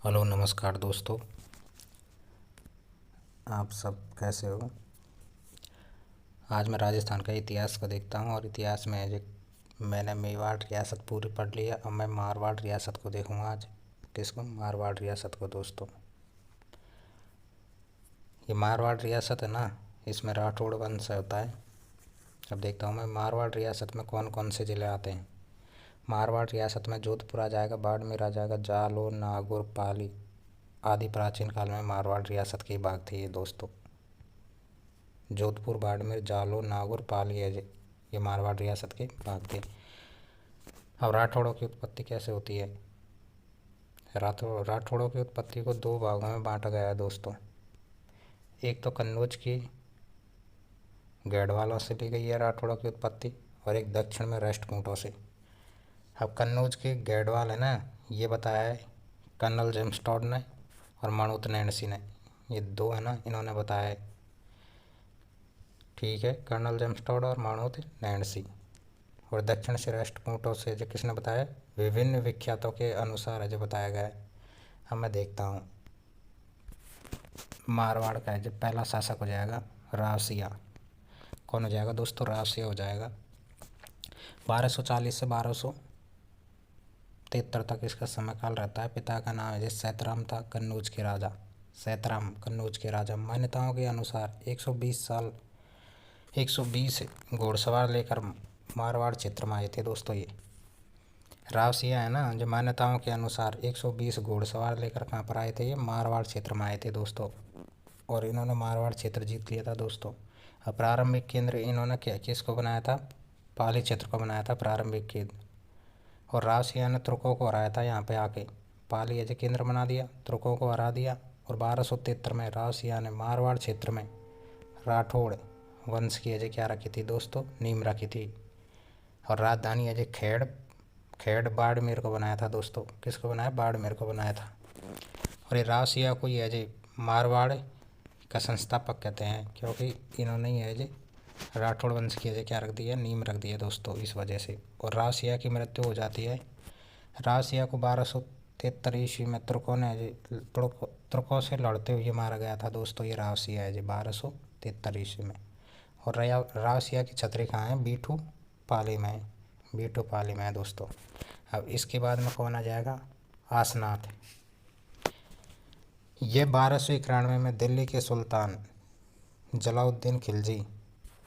Hello नमस्कार दोस्तों। आप सब कैसे हो। आज मैं राजस्थान का इतिहास को देखता हूँ और इतिहास में जो मैंने मेवाड़ रियासत पूरी पढ़ ली है। अब मैं मारवाड़ रियासत को देखूँगा आज। किसको? मारवाड़ रियासत को दोस्तों। ये मारवाड़ रियासत है ना, इसमें राठौड़ वंश होता है। अब देखता हूँ मैं मारवाड़ रियासत में कौन कौन से ज़िले आते हैं। मारवाड़ रियासत में जोधपुर आ जाएगा, बाड़मेर आ जाएगा, जालौर, नागौर, पाली आदि प्राचीन काल में मारवाड़ रियासत के भाग थे ये दोस्तों। जोधपुर, बाड़मेर, जालौर, नागौर, पाली ये मारवाड़ रियासत के भाग थे। अब राठौड़ों की उत्पत्ति कैसे होती है। राठौड़ों की उत्पत्ति को दो भागों में बांटा गया है दोस्तों। एक तो कन्नौज की गैडवालों से ली गई है राठौड़ों की उत्पत्ति, और एक दक्षिण में राष्ट्रकूटों से। अब कन्नौज के गैडवाल है ना, ये बताया है कर्नल जेम्स टॉड ने और मणोत नैणसी ने। ये दो है ना, इन्होंने बताया है। ठीक है, कर्नल जेम्स टॉड और मणोत नैणसी। और दक्षिण से राष्ट्रकूटों से जो किसने बताया, विभिन्न विख्यातों के अनुसार है जो बताया गया है। अब मैं देखता हूँ मारवाड़ का है जो पहला शासक हो जाएगा रावसिया। कौन हो जाएगा दोस्तों? रावसिया हो जाएगा। 1240 से 1273 तक इसका समय काल रहता है। पिता का नाम है जो सैतराम था, कन्नौज के राजा। सैतराम कन्नौज के राजा। मान्यताओं के अनुसार 120 घोड़सवार लेकर मारवाड़ क्षेत्र में आए थे दोस्तों। ये रावसिया है ना, जो मान्यताओं के अनुसार 120 घोड़सवार लेकर कहाँ पर आए थे, ये मारवाड़ क्षेत्र में आए थे दोस्तों। और इन्होंने मारवाड़ क्षेत्र जीत लिया था दोस्तों। अब प्रारंभिक केंद्र इन्होंने किसको बनाया था? पाली क्षेत्र को बनाया था प्रारंभिक केंद्र। और रावसिया ने तुर्कों को हराया था यहाँ पे आके। पाली एज केंद्र बना दिया, तुर्कों को हरा दिया। और 1273 में रावसिया ने मारवाड़ क्षेत्र में राठौड़ वंश की अजय क्या रखी थी दोस्तों? नींव रखी थी। और राजधानी अजय खेड़ बाड़मेर को बनाया था दोस्तों। किसको बनाया? बाड़मेर को बनाया था। और ये रावसिया को ये अजय मारवाड़ का संस्थापक कहते हैं, क्योंकि इन्होंने ही अजय राठौड़ वंश की अजय क्या रख दी है? नींव रख दी है दोस्तों, इस वजह से। और रावसिया की मृत्यु हो जाती है। रावसिया को 1273 ईस्वी में तुर्कों से लड़ते हुए मारा गया था दोस्तों। ये रावसिया है जी 1273 ईस्वी में। और रावसिया की छतरी कहाँ है? बीठू पाली में है। बीठू पाली में है दोस्तों। अब इसके बाद में कौन आ जाएगा? आसनाथ। ये 1291 में दिल्ली के सुल्तान जलाउद्दीन खिलजी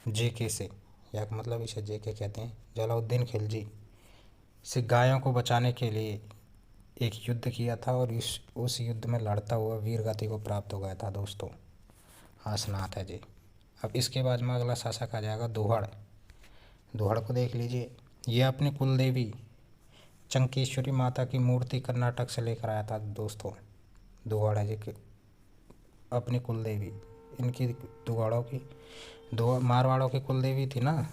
जेके से, या मतलब इसे जेके कहते हैं, जलाउद्दीन खिलजी से गायों को बचाने के लिए एक युद्ध किया था। और उस युद्ध में लड़ता हुआ वीर गति को प्राप्त हो गया था दोस्तों। आसनाथ है जी। अब इसके बाद में अगला शासक आ जाएगा दोहड़। दोहड़ को देख लीजिए। ये अपनी कुलदेवी चंकेश्वरी माता की मूर्ति कर्नाटक से लेकर आया था दोस्तों। दोहड़ है जी अपनी कुलदेवी। इनकी मारवाड़ों की कुलदेवी थी ना,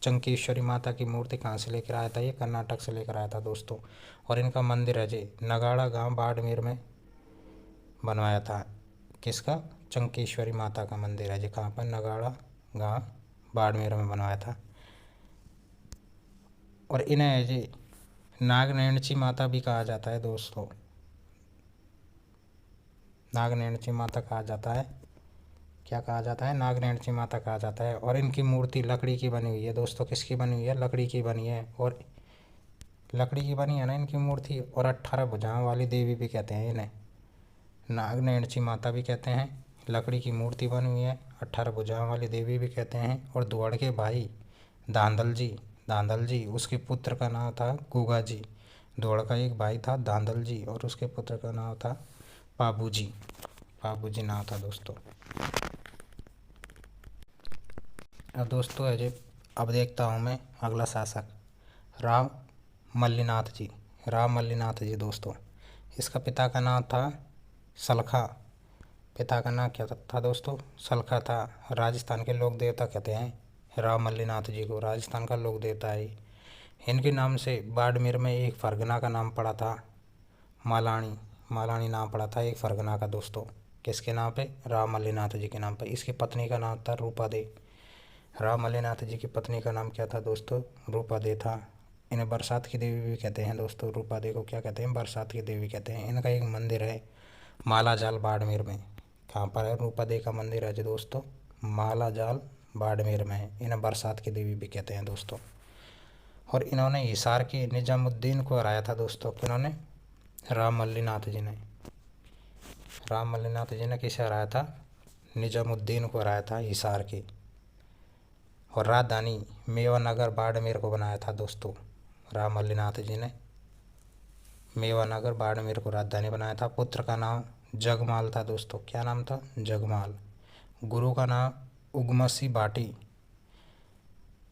चंकेश्वरी माता की मूर्ति कहाँ से लेकर आया था? ये कर्नाटक से लेकर आया था दोस्तों। और इनका मंदिर है जी नगाड़ा गांव बाड़मेर में बनवाया था। किसका? चंकेश्वरी माता का मंदिर है जी कहाँ पर? नगाड़ा गांव बाड़मेर में बनवाया था। और इन्हें जी नागनैणची माता भी कहा जाता है दोस्तों। नागनैणची माता कहा जाता है। क्या कहा जाता है? नागनैणची माता कहा जाता है। और इनकी मूर्ति लकड़ी की बनी हुई है दोस्तों। किसकी बनी हुई है? लकड़ी की बनी है। और लकड़ी की बनी है ना इनकी मूर्ति। और 18 भुजाओं वाली देवी भी कहते हैं इन्हें। नागनैणची माता भी कहते हैं, लकड़ी की मूर्ति बनी हुई है, 18 भुजाओं वाली देवी भी कहते हैं। और दुहड़ के भाई धांधल जी उसके पुत्र का नाम था गुगा जी। दुहड़ का एक भाई था धांधल जी और उसके पुत्र का नाम था पाबू जी नाम था दोस्तों। अब दोस्तों है जी, अब देखता हूँ मैं अगला शासक राम मल्लीनाथ जी दोस्तों। इसका पिता का नाम था सलखा। पिता का नाम क्या था दोस्तों? सलखा था। राजस्थान के लोक देवता कहते हैं राम मल्लीनाथ जी को। राजस्थान का लोक देवता है। इनके नाम से बाड़मेर में एक फरगना का नाम पड़ा था, मालानी नाम पड़ा था एक फरगना का दोस्तों। किसके नाम पे? राम मल्लीनाथ जी के नाम पे। इसकी पत्नी का नाम था रूपा दे। राम मल्लीनाथ जी की पत्नी का नाम क्या था दोस्तों? रूपा दे था। इन्हें बरसात की देवी भी कहते हैं दोस्तों। रूपादेवी को क्या कहते हैं? बरसात की देवी कहते हैं। इनका एक मंदिर है मालाजाल बाड़मेर में। कहाँ पर है? रूपादेवी का मंदिर है जी दोस्तों, मालाजाल बाड़मेर में है। इन्हें बरसात की देवी भी कहते हैं दोस्तों। और इन्होंने हिसार के निजामुद्दीन को हराया था दोस्तों। किन्होंने? राम मल्लीनाथ जी ने। राम मल्लीनाथ जी ने किसे हराया था? निजामुद्दीन को हराया था हिसार के। और राजधानी मेवानगर बाड़मेर को बनाया था दोस्तों। राम मल्लीनाथ जी ने मेवानगर बाड़मेर को राजधानी बनाया था। पुत्र का नाम जगमाल था दोस्तों। क्या नाम था? जगमाल। गुरु का नाम उगमसी भाटी।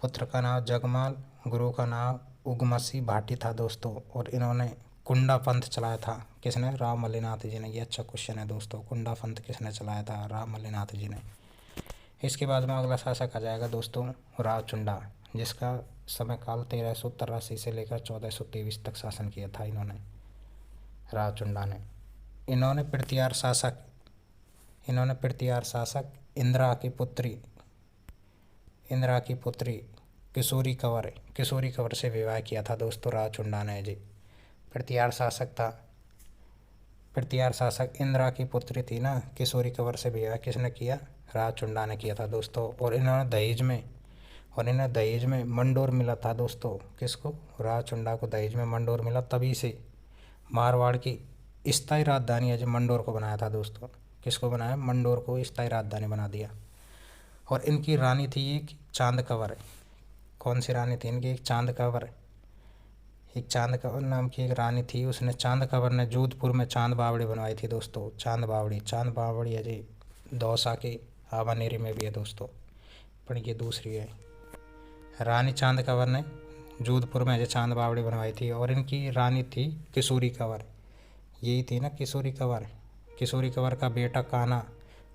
पुत्र का नाम जगमाल, गुरु का नाम उगमसी भाटी था दोस्तों। और इन्होंने कुंडा पंथ चलाया था। किसने? राम मल्लीनाथ जी ने। ये अच्छा क्वेश्चन है दोस्तों, कुंडा पंथ किसने चलाया था? राम मल्लीनाथ जी ने। इसके बाद में अगला शासक आ जाएगा दोस्तों रावचुंडा, जिसका समय काल 1383 से लेकर 1423 तक शासन किया था इन्होंने, रावचुंडा ने। इन्होंने पृथ्वीराज शासक इंदिरा की पुत्री किशोरी कंवर से विवाह किया था दोस्तों रावचुंडा ने जी। पृथ्वीराज शासक इंदिरा की पुत्री थी ना, किशोरी कंवर से विवाह किसने किया? रावचुंडा ने किया था दोस्तों। और इन्हें दहेज में मंडोर मिला था दोस्तों। किसको? रावचुंडा को दहेज में मंडोर मिला। तभी से मारवाड़ की स्थायी राजधानी है जो मंडोर को बनाया था दोस्तों। किसको बनाया? मंडोर को स्थायी राजधानी बना दिया। और इनकी रानी थी एक चांद कंवर। कौन सी रानी थी इनकी? एक चांद कंवर नाम की एक रानी थी। उसने चांद कंवर ने जोधपुर में चांद बावड़ी बनवाई थी दोस्तों। चांद बावड़ी है जी, दौसा के आवानेरी में भी है दोस्तों, पर ये दूसरी है। रानी चांद कंवर ने जोधपुर में जो चांद बावड़ी बनवाई थी। और इनकी रानी थी किशोरी कंवर। यही थी ना किशोरी कंवर का बेटा कान्हा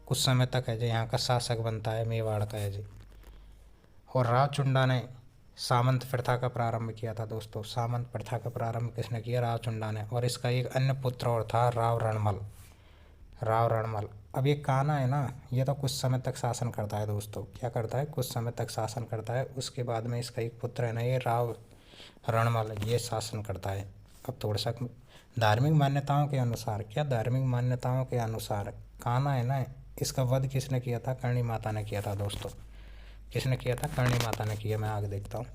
कुछ समय तक है जो यहाँ का शासक बनता है, मेवाड़ का है जी। और रावचुंडा ने सामंत प्रथा का प्रारंभ किया था दोस्तों। सामंत प्रथा का प्रारंभ किसने किया? रावचुंडा ने। और इसका एक अन्य पुत्र और था राव रणमल। अब ये कान्हा है ना, ये तो कुछ समय तक शासन करता है दोस्तों। क्या करता है? कुछ समय तक शासन करता है। उसके बाद में इसका एक पुत्र है ना, ये राव रणमल, ये शासन करता है। अब थोड़ा सा धार्मिक मान्यताओं के अनुसार कान्हा है ना, इसका वध किसने किया था? करणी माता ने किया था दोस्तों। किसने किया था? करणी माता ने किया। मैं आगे देखता हूँ।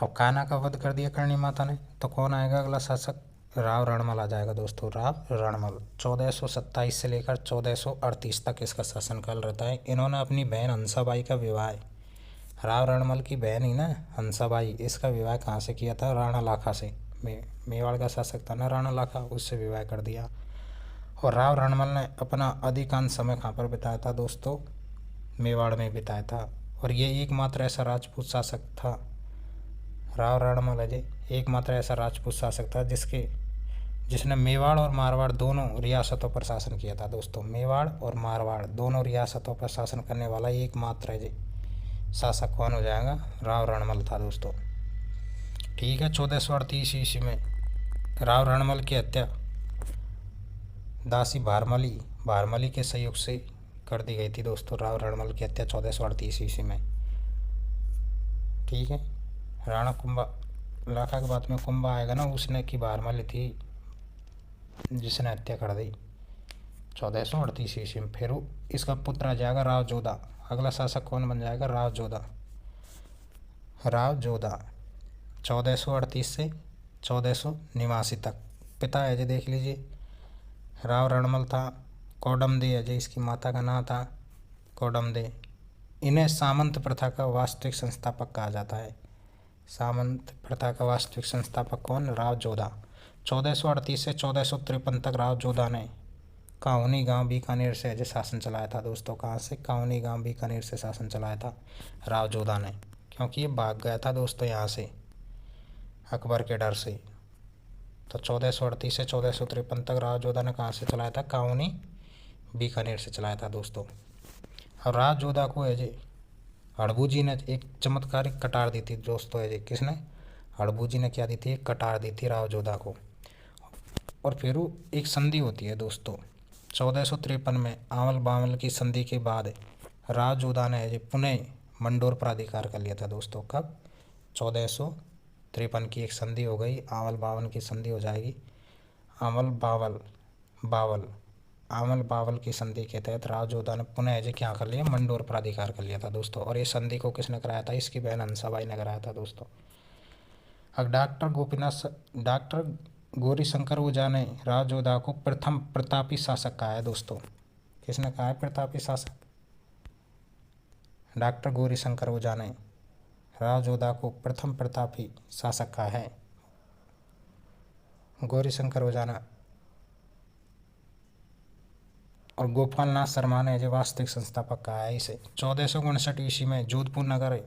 अब कान्हा का वध कर दिया करणी माता ने, तो कौन आएगा अगला शासक? राव रणमल आ जाएगा दोस्तों। राव रणमल 1427 से लेकर 1438 तक इसका शासनकाल रहता है। इन्होंने अपनी बहन हंसाबाई का विवाह, राव रणमल की बहन ही ना हंसाबाई, इसका विवाह कहाँ से किया था? राणा लाखा से। मेवाड़ का शासक था ना राणा लाखा, उससे विवाह कर दिया। और राव रणमल ने अपना अधिकांश समय कहाँ पर बिताया था दोस्तों? मेवाड़ में बिताया था। और ये एकमात्र ऐसा राजपूत शासक था, राव रणमल अजय एकमात्र ऐसा राजपूत शासक था जिसने मेवाड़ और मारवाड़ दोनों रियासतों पर शासन किया था दोस्तों। मेवाड़ और मारवाड़ दोनों रियासतों पर शासन करने वाला एकमात्र अजय शासक कौन हो जाएगा? राव रणमल था दोस्तों। ठीक है। 1438 ईस्वी में राव रणमल की हत्या दासी भारमली के सहयोग से कर दी गई थी दोस्तों। राव रणमल की हत्या 1438 ईस्वी में। ठीक है। राणा कुंभा लाखा के बाद में कुंभा आएगा ना, उसने की भारमली थी जिसने हत्या कर दी 1438 ईस्वी में। फिर इसका पुत्र आ जाएगा राव जोधा। अगला शासक कौन बन जाएगा? राव जोधा 1438 से 1489 तक। पिता है जी देख लीजिए, राव रणमल था। कोडमदे है जी इसकी माता का नाम था कोडमदे। इन्हें सामंत प्रथा का वास्तविक संस्थापक कहा जाता है। सामंत प्रथा का वास्तविक संस्थापक कौन? राव जोधा। 1438 से 1453 तक राव जोधा ने काहुनी गांव बीकानेर से अजय शासन चलाया था दोस्तों। कहाँ से? काहुनी गांव बीकानेर से शासन चलाया था राव जोधा ने, क्योंकि ये भाग गया था दोस्तों यहाँ से अकबर के डर से। तो 1438 से 1453 तक राव जोधा ने कहाँ से चलाया था? काहुनी बीकानेर से चलाया था दोस्तों। और राव जोधा को अजय हड़बू जी ने एक चमत्कारिक कटार दी थी दोस्तों। अजय किसने? हड़बू जी ने क्या दी थी? एक कटार दी थी राव जोधा को। और फिर एक संधि होती है दोस्तों 1453 में। आंवल बांवल की संधि के बाद राव जोधा ने अजय पुनः मंडोर पर अधिकार कर लिया था दोस्तों। कब? 1453 की एक संधि हो गई, आंवल बावन की संधि हो जाएगी। आंवल बावल बावल आंवल बावल की संधि के तहत राव जोधा ने पुनः जो क्या कर लिया, मंडोर पर अधिकार कर लिया था दोस्तों। और ये संधि को किसने कराया था, इसकी बहन हंसाबाई ने कराया था दोस्तों। अब डॉक्टर गौरीशंकर ओझा ने राव जोधा को प्रथम प्रतापी शासक कहा है दोस्तों। किसने कहा है प्रतापी शासक? डॉक्टर गौरीशंकर ओझा ने राव जोधा को प्रथम प्रतापी शासक कहा है। गौरीशंकर ओझा ने और गोपाल नाथ शर्मा ने जो वास्तविक संस्थापक कहा है इसे। 1459 ईस्वी में जोधपुर नगर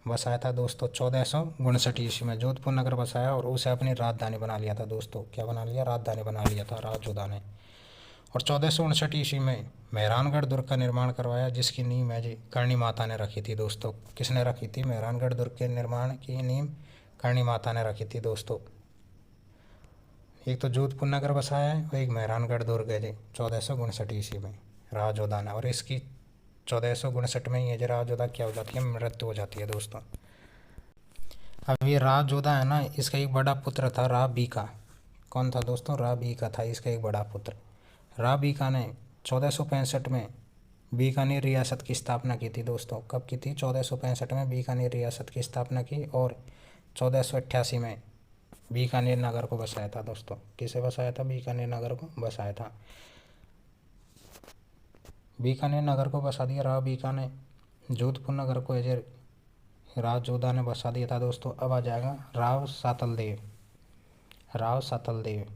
बसाया था दोस्तों। 1459 ईस्वी में जोधपुर नगर बसाया और उसे अपनी राजधानी बना लिया था दोस्तों। क्या बना लिया? राजधानी बना लिया था राव जोधा ने। और 1459 ईस्वी में मेहरानगढ़ दुर्ग का निर्माण करवाया, जिसकी नींव है जी करणी माता ने रखी थी दोस्तों। किसने रखी थी? मेहरानगढ़ दुर्ग के निर्माण की नींव करणी माता ने रखी थी दोस्तों। एक तो जोधपुर नगर बसाया है और एक मेहरानगढ़ दुर्ग है जी 1459 ईस्वी में राव जोधा ने। और इसकी 1459 में ये जो राव जोधा क्या हो जाती है, मृत्यु हो जाती है दोस्तों। अब ये राव जोधा है ना, इसका एक बड़ा पुत्र था राव बीका। कौन था दोस्तों? राव बीका था इसका एक बड़ा पुत्र। राव बीका ने 1465 में बीकानेर रियासत की स्थापना की थी दोस्तों। कब की थी? 1465 में बीकानेर रियासत की स्थापना की। और 1488 में बीकानेर नगर को बसाया था दोस्तों। किसे बसाया था? बीकानेर नगर को बसाया था। बीकानेर नगर को बसा दिया राव बीका ने। जोधपुर नगर को राव जोधा ने बसा दिया था दोस्तों। अब आ जाएगा राव सातल देव। राव सातल देव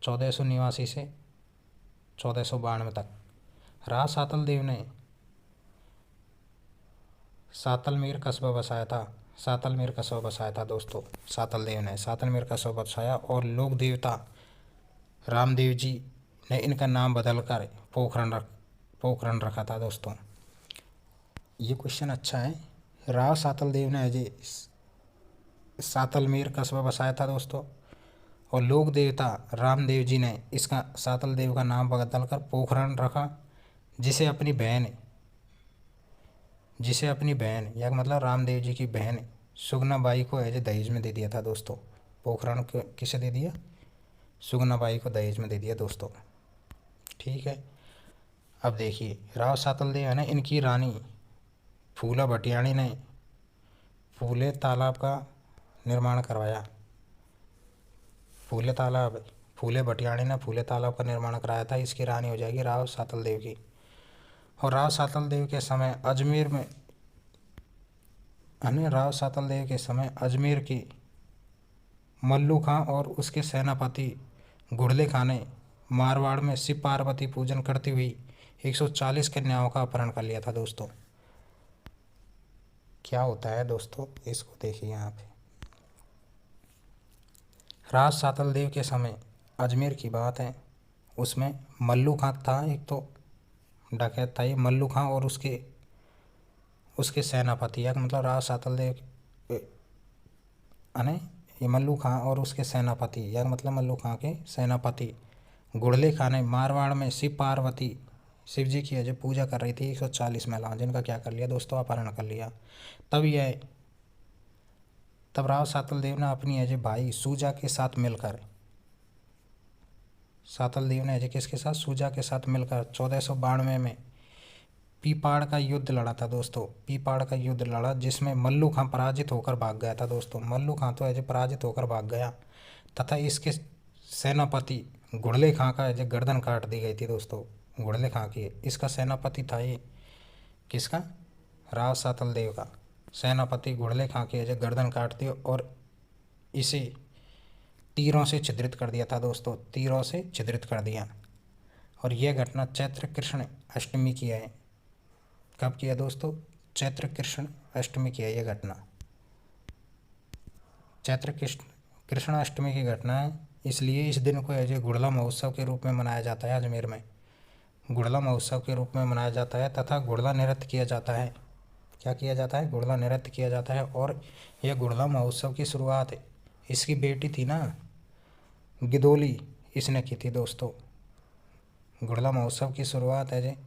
1489 से 1492 तक। राव सातल देव ने सातलमेर कस्बा बसाया था। सातलमेर कस्बा बसाया था दोस्तों। सातल देव ने सातलमेर कस्बा बसाया और लोक देवता रामदेव जी ने इनका नाम बदलकर पोखरण रखा था दोस्तों। ये क्वेश्चन अच्छा है। राव सातल देव ने जी सातलमेर कस्बा बसाया था दोस्तों और लोक देवता रामदेव जी ने इसका सातल देव का नाम बदलकर पोखरण रखा, जिसे अपनी बहन या मतलब रामदेव जी की बहन सुगना बाई को एज दहेज में दे दिया था दोस्तों। पोखरण किसे दे दिया? सुगना बाई को दहेज में दे दिया दोस्तों। ठीक है। अब देखिए राव सातल देव है ना, इनकी रानी फूला भटियाणी ने फूले तालाब का निर्माण करवाया। फूले भटियाणी ने फूले तालाब का निर्माण कराया था। इसकी रानी हो जाएगी राव सातल देव की। और राव सातल देव के समय अजमेर की मल्लू खां और उसके सेनापति घुड़ले खां ने मारवाड़ में शिव पार्वती पूजन करती हुई 140 कन्याओं का अपहरण कर लिया था दोस्तों। क्या होता है दोस्तों, इसको देखिए यहाँ पे। राव सातल देव के समय अजमेर की बात है, उसमें मल्लू खां था, एक तो डकैत था ये मल्लू खां और उसके सेनापति, या मतलब राव सातल देव ये मल्लू खां और उसके सेनापति, या मतलब मल्लू खां के सेनापति घुड़ले खां ने मारवाड़ में शिव जी की जो पूजा कर रही थी 140 महिलाओं, जिनका क्या कर लिया दोस्तों? अपहरण कर लिया। तब राव सातल देव ने अपनी अजय भाई सूजा के साथ मिलकर किसके साथ? सूजा के साथ मिलकर 1492 में पीपाड़ का युद्ध लड़ा था दोस्तों। पीपाड़ का युद्ध लड़ा, जिसमें मल्लू खां पराजित होकर भाग गया था दोस्तों। मल्लू खां तो अजय पराजित होकर भाग गया तथा इसके सेनापति घुड़ले खां का अजय गर्दन काट दी गई थी दोस्तों। घुड़ले खां की इसका सेनापति था ये किसका? राव सातल देव का सेनापति घुड़ले खां की अजय गर्दन काट दी और इसे तीरों से छिद्रित कर दिया था दोस्तों। तीरों से छिद्रित कर दिया। और यह घटना चैत्र कृष्ण अष्टमी की है। कब किया दोस्तों? चैत्र कृष्ण अष्टमी की है यह घटना। चैत्र कृष्ण अष्टमी की घटना है, इसलिए इस दिन को अजय घुड़ला महोत्सव के रूप में मनाया जाता है। अजमेर में घुड़ला महोत्सव के रूप में मनाया जाता है तथा घुड़ला नृत्य किया जाता है। क्या किया जाता है? घुड़ला नृत्य किया जाता है। और यह घुड़ला महोत्सव की शुरुआत इसकी बेटी थी ना गिदोली, इसने की थी दोस्तों। घुड़ला महोत्सव की शुरुआत है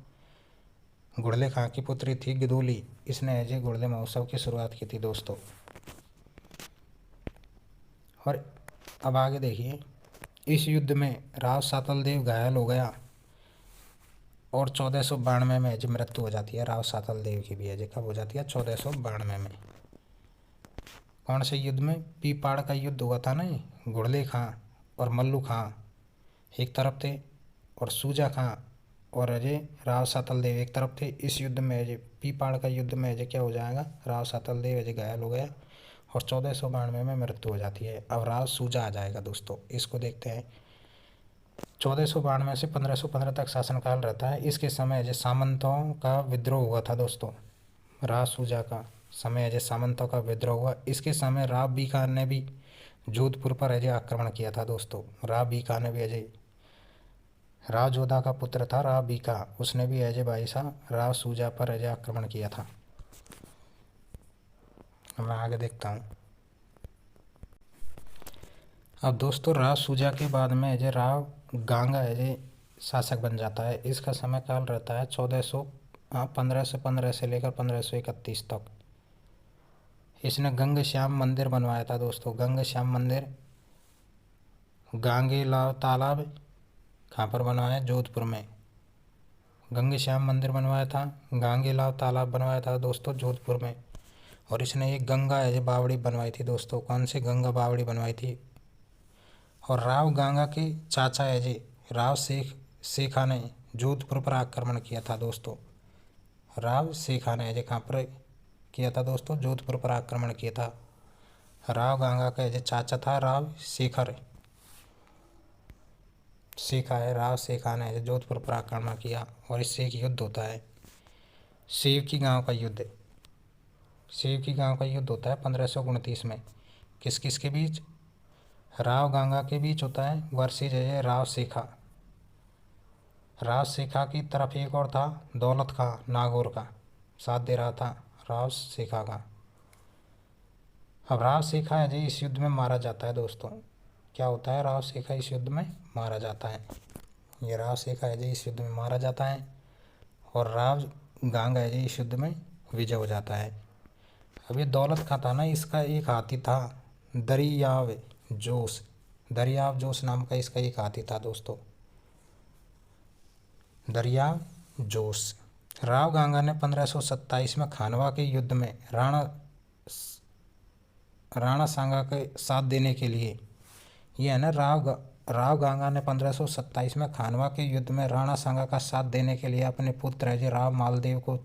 गुड़ले खां की पुत्री थी गिदोली। इसने अजय गुड़ले महोत्सव की शुरुआत की थी दोस्तों। और अब आगे देखिए, इस युद्ध में राव सातल देव घायल हो गया और 1492 में अजय मृत्यु हो जाती है। राव सातल देव की भी अजय कब हो जाती है? 1492 में। कौन से युद्ध में? पीपाड़ का युद्ध हुआ था ना। गुड़ले खां और मल्लू खां एक तरफ थे और सूजा खां और अजय राव सातल देव एक तरफ थे। इस युद्ध में अजय, पीपाड़ का युद्ध में अजय क्या हो जाएगा? राव सातल देव अजय घायल हो गया और 1492 में मृत्यु हो जाती है। अब राव सूजा आ जाएगा दोस्तों, इसको देखते हैं। 1492 से 1515 तक शासनकाल रहता है। इसके समय अजय सामंतों का विद्रोह हुआ था दोस्तों। राव सूजा का समय अजय सामंतों का विद्रोह हुआ। इसके समय राव बीकान ने भी जोधपुर पर अजय आक्रमण किया था दोस्तों। राव बीकान ने भी अजय, राव जोधा का पुत्र था राव बीका, उसने भी अजय बाईसा राव सूजा पर अजय आक्रमण किया था। मैं आगे देखता हूँ। अब दोस्तों राव सूजा के बाद में अजय राव गांगा अजय शासक बन जाता है। इसका समय काल रहता है 1515 से लेकर 1531 तक। इसने गंग श्याम मंदिर बनवाया था दोस्तों। गंग श्याम मंदिर गांगेलाव तालाब कहाँ पर बनवाया? जोधपुर में। गंग श्याम मंदिर बनवाया था, गांगेलाव तालाब बनवाया था दोस्तों जोधपुर में। और इसने एक गंगा अजय बावड़ी बनवाई थी दोस्तों। कौन सी गंगा बावड़ी बनवाई थी? और राव गांगा के चाचा अजय राव शेखा ने जोधपुर पर आक्रमण किया था दोस्तों। राव शेखा ने अजय कहाँ पर किया था दोस्तों? जोधपुर पर आक्रमण किया था। राव गांगा का अजय चाचा था राव शेखा है। राव शेखा ने अजय जोधपुर पर आक्रमण किया और इससे एक युद्ध होता है, सेव की गांव का युद्ध। सेव की गांव का युद्ध होता है 1529 में। किस किस के बीच? राव गांगा के बीच होता है वर्सेज अजय राव शेखा। राव शेखा की तरफ एक और था दौलत खां नागौर का, साथ दे रहा था राव शेखा का। अब राव शेखा अजय इस युद्ध में मारा जाता है दोस्तों। क्या होता है? राव शेखा इस युद्ध में मारा जाता है। ये राव शेखा अजय इस युद्ध में मारा जाता है और राव गांगा अजय इस युद्ध में विजय हो जाता है। अब ये दौलत खां था ना, इसका एक हाथी था दरियाव जोश। दरियाव जोश नाम का इसका एक हाथी था दोस्तों, दरियाव जोश। राव गांगा ने 1527 में खानवा के युद्ध में राणा सांगा के साथ देने के लिए, ये है ना राव गांगा ने 1527 में खानवा के युद्ध में राणा सांगा का साथ देने के लिए अपने पुत्र अजय राव मालदेव को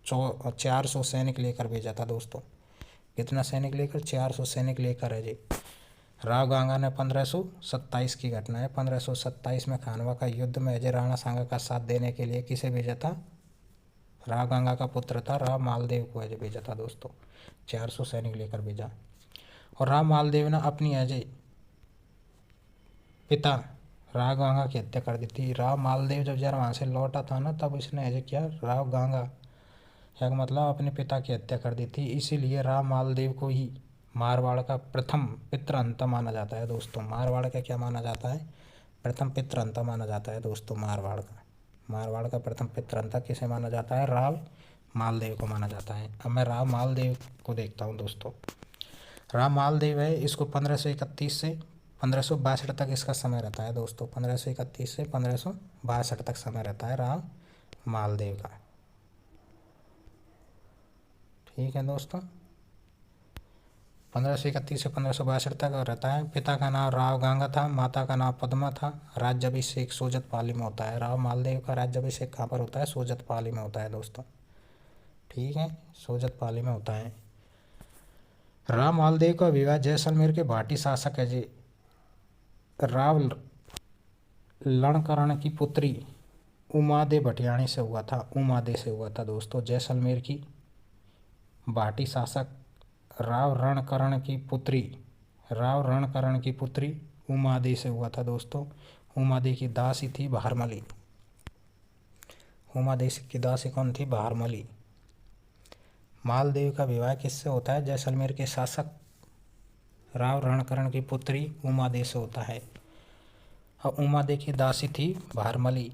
400 सैनिक लेकर भेजा था दोस्तों। कितना सैनिक लेकर? 400 सैनिक लेकर अजय राव गांगा ने 1527 की घटना है। 1527 में खानवा का युद्ध में अजय राणा सांगा का साथ देने के लिए किसे भेजा था? राव गांगा का पुत्र था राव मालदेव को अजय भेजा था दोस्तों। 400 सैनिक लेकर भेजा। और राव मालदेव ने अपनी अजय पिता राव गांगा की हत्या कर दी थी। राव मालदेव जब जरा वहाँ से लौटा था ना, तब इसने अजय क्या? राव गांगा या मतलब अपने पिता की हत्या कर दी थी। इसीलिए राव मालदेव को ही मारवाड़ का प्रथम पितृहंता माना जाता है दोस्तों। मारवाड़ का क्या माना जाता है? प्रथम पितृहंता माना जाता है दोस्तों मारवाड़ का प्रथम पितृहंता किसे माना जाता है? राव मालदेव को माना जाता है। अब मैं राव मालदेव को देखता हूँ दोस्तों। राव मालदेव है, इसको 1531 से 1562 तक इसका समय रहता है दोस्तों। 1531 से 1562 तक समय रहता है राव मालदेव का। ठीक है दोस्तों, 1531 से 1562 तक रहता है। पिता का नाम राव गांगा था, माता का नाम पद्मा था। राज्याभिषेक सोजतपाली में होता है। राव मालदेव का राज्याभिषेक कहाँ पर होता है? सोजतपाली में होता है दोस्तों। ठीक है, सोजतपाली में होता है। राव मालदेव का विवाह जैसलमेर के भाटी शासक अजय राव लणकरण की पुत्री उमादे भटियाणी से हुआ था। उमादे से हुआ था दोस्तों। जैसलमेर की भाटी शासक राव रणकरण की पुत्री उमादे से हुआ था दोस्तों। उमादे की दासी थी भारमली। उमादे की दासी कौन थी? भारमली। मालदेव का विवाह किससे होता है? जैसलमेर के शासक राव रणकरण की पुत्री उमादे से होता है और उमादे की दासी थी भारमली।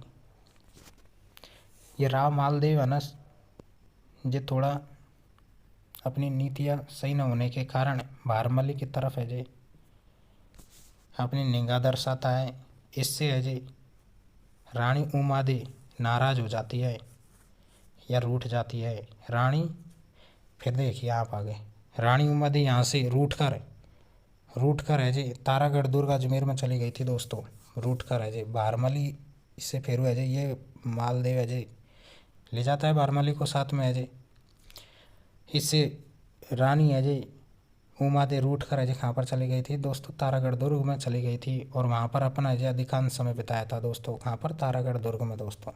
ये राव मालदेव है ना, जे थोड़ा अपनी नीतियाँ सही न होने के कारण भारमली की तरफ है जे अपनी निगाह दर्शाता है। इससे है जे रानी उमादे नाराज हो जाती है या रूठ जाती है। रानी, फिर देखिए आप आगे, रानी उमादे यहाँ से रूठ कर है जे तारागढ़ दुर्ग अजमेर में चली गई थी दोस्तों। रूठ कर है जे भारमली इससे फिर है जे ये मालदेव है जे ले जाता है भारमली को साथ में है जे। इससे रानी है जे उमादे रूठ कर है जे कहाँ पर चली गई थी दोस्तों, तारागढ़ दुर्ग में चली गई थी और वहाँ पर अपना है जे अधिकांश समय बिताया था दोस्तों। कहाँ पर? तारागढ़ दुर्ग में दोस्तों।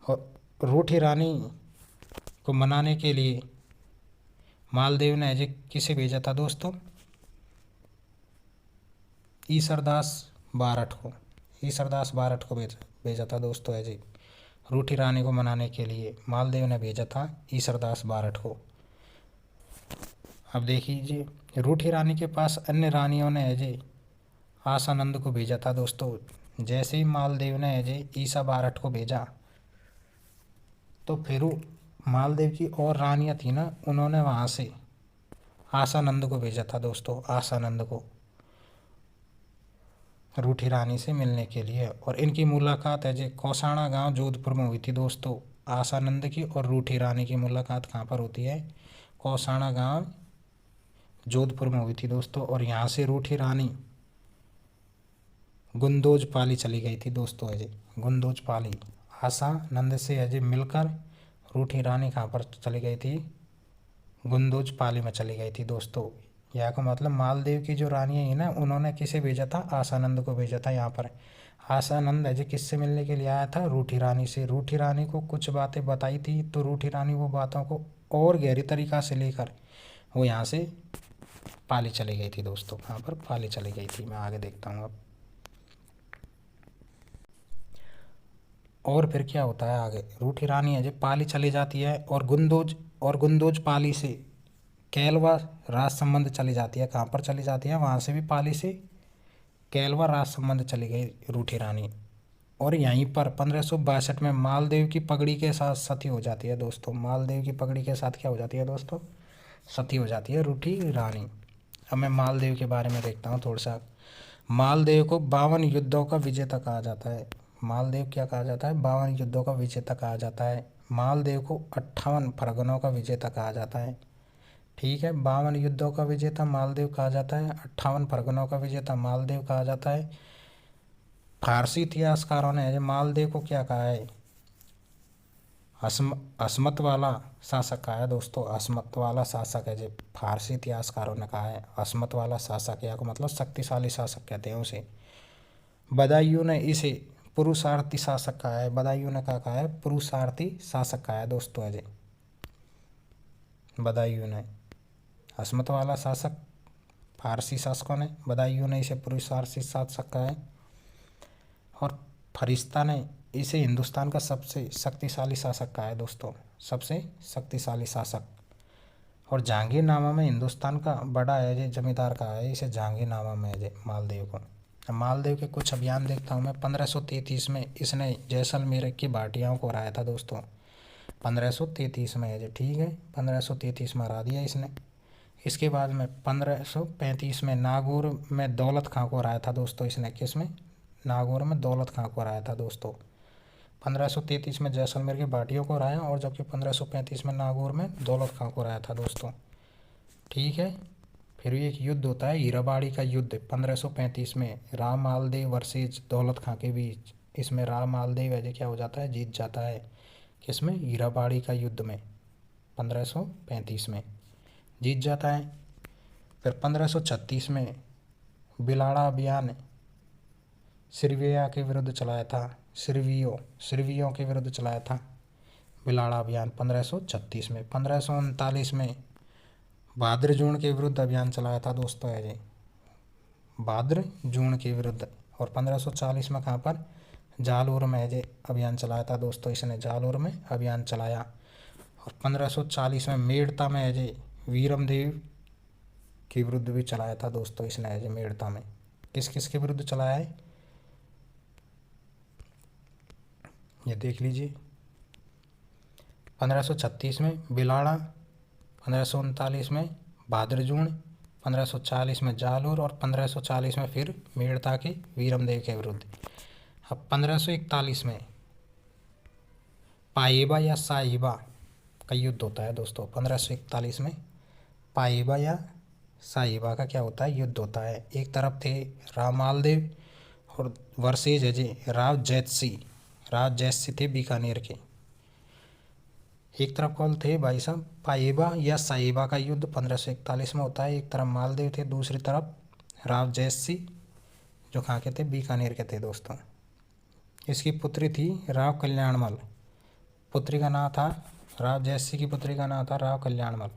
और रूठी रानी को मनाने के लिए मालदेव ने है जे किसे भेजा था दोस्तों? ईसरदास बारठ को। ईसरदास बारठ को भेजा था दोस्तों है जी। रूठी रानी को मनाने के लिए मालदेव ने भेजा था ईसरदास बारठ को। अब देखिए रूठी रानी के पास अन्य रानियों ने है जी आसानंद को भेजा था दोस्तों। जैसे ही मालदेव ने है जी ईसा बारठ को भेजा तो फिर मालदेव की और रानियाँ थी ना, उन्होंने वहाँ से आसानंद को भेजा था दोस्तों, आसानंद को रूठी रानी से मिलने के लिए। और इनकी मुलाकात है जी कौसाना गांव जोधपुर में हुई थी दोस्तों। आसानंद की और रूठी रानी की मुलाकात कहाँ पर होती है? कौसाना गांव जोधपुर में हुई थी दोस्तों। और यहाँ से रूठी रानी गुंदोज पाली चली गई थी दोस्तों है जी, गुंदोज पाली। आसानंद से है जी मिलकर रूठी रानी कहाँ पर चली गई थी? गुंदोज पाली में चली गई थी दोस्तों। यहाँ का मतलब मालदेव की जो रानी है ना, उन्होंने किसे भेजा था? आसानंद को भेजा था। यहाँ पर आसानंद है जो किससे मिलने के लिए आया था? रूठी रानी से। रूठी रानी को कुछ बातें बताई थी तो रूठी रानी वो बातों को और गहरी तरीक़ा से लेकर वो यहाँ से पाली चली गई थी दोस्तों। कहाँ पर? पाली चली गई थी। मैं आगे देखता हूँ अब। और फिर क्या होता है आगे? रूठी रानी है जो पाली चली जाती है और गुंदोज पाली से कैलवा राज संबंध चली जाती है। कहाँ पर चली जाती है? वहाँ से भी पाली से कैलवा राज संबंध चली गई रूठी रानी। और यहीं पर 1562 में मालदेव की पगड़ी के साथ सती हो जाती है दोस्तों। मालदेव की पगड़ी के साथ क्या हो जाती है दोस्तों? सती हो जाती है रूठी रानी। अब मैं मालदेव के बारे में देखता हूँ थोड़ा सा। मालदेव को 52 युद्धों का विजेता कहा जाता है। मालदेव क्या कहा जाता है? 52 युद्धों का विजेता कहा जाता है। मालदेव को 58 परगनों का विजेता कहा जाता है। ठीक है, 52 युद्धों का विजेता मालदेव कहा जाता है, 58 परगनों का विजेता मालदेव कहा जाता है। फारसी इतिहासकारों ने मालदेव को क्या कहा है? असमत वाला शासक कहा है दोस्तों। असमत वाला शासक है जो फारसी इतिहासकारों ने कहा है। असमत वाला शासक या को मतलब शक्तिशाली शासक कहते हैं उसे। बदायूं ने इसे पुरुषार्थी शासक कहा है। बदायूं ने क्या कहा है? पुरुषार्थी शासक कहा है दोस्तों है जी, बदायूं ने। असमत वाला शासक फारसी शासकों ने, बदायूं ने इसे पुरुषार्थी शासक कहा है। और फरिश्ता ने इसे हिंदुस्तान का सबसे शक्तिशाली शासक कहा है दोस्तों, सबसे शक्तिशाली शासक। और जहांगीरनामा में हिंदुस्तान का बड़ा है जो जमींदार कहा है इसे जहांगीरनामा में है मालदेव को। मालदेव के कुछ अभियान देखता हूँ मैं। 1533 में इसने जैसलमेर की भाटियाओं को हराया था दोस्तों। 1533 में है जो, ठीक है, 1533 में हरा दिया इसने। इसके बाद में 1535 में नागौर में दौलत खां को हराया था दोस्तों इसने। किस में? नागौर में दौलत खां को हराया था दोस्तों। 1533 में जैसलमेर के भाटियों को हराया और जबकि 1535 में नागौर में दौलत खां को हराया था दोस्तों। ठीक है, फिर एक युद्ध होता है हीराबाड़ी का युद्ध 1535 में राम मालदेव वर्सेज दौलत खां के बीच। इसमें राम मालदेव है क्या हो जाता है? जीत जाता है। किसमें? हीराबाड़ी का युद्ध में 1535 में जीत जाता है। फिर 1536 में बिलाड़ा अभियान सिरविया के विरुद्ध चलाया था। सिरवियों के विरुद्ध चलाया था बिलाड़ा अभियान 1536 में। 1539 में भाद्रजूण के विरुद्ध अभियान चलाया था दोस्तों है जी, भाद्रजूण के विरुद्ध। और 1540 में कहाँ पर? जालौर में है अभियान चलाया था दोस्तों इसने, जालौर में अभियान चलाया। और 1540 में मेड़ता में है वीरमदेव के विरुद्ध भी चलाया था दोस्तों इसने है मेड़ता में। किस किस के विरुद्ध चलाया है ये देख लीजिए। 1536 में बिलाड़ा, 1539 में भाद्रजूण, 1540 में जालोर और 1540 में फिर मेड़ता के वीरमदेव के विरुद्ध। अब 1541 में पाएबा या साहिबा का युद्ध होता है दोस्तों। 1541 में पाएबा या साहिबा का क्या होता है, युद्ध होता है। एक तरफ थे राव मालदेव और वर्सेज है जी राव जैतसी थे बीकानेर के। एक तरफ कौन थे भाई साहब, पाएबा या साहिबा का युद्ध 1541 में होता है। एक तरफ मालदेव थे, दूसरी तरफ राव जैतसी जो कहाँ के थे, बीकानेर के थे दोस्तों। इसकी पुत्री थी राव कल्याणमल, पुत्री का नाम था राव जैतसी की पुत्री का नाम था राव कल्याणमल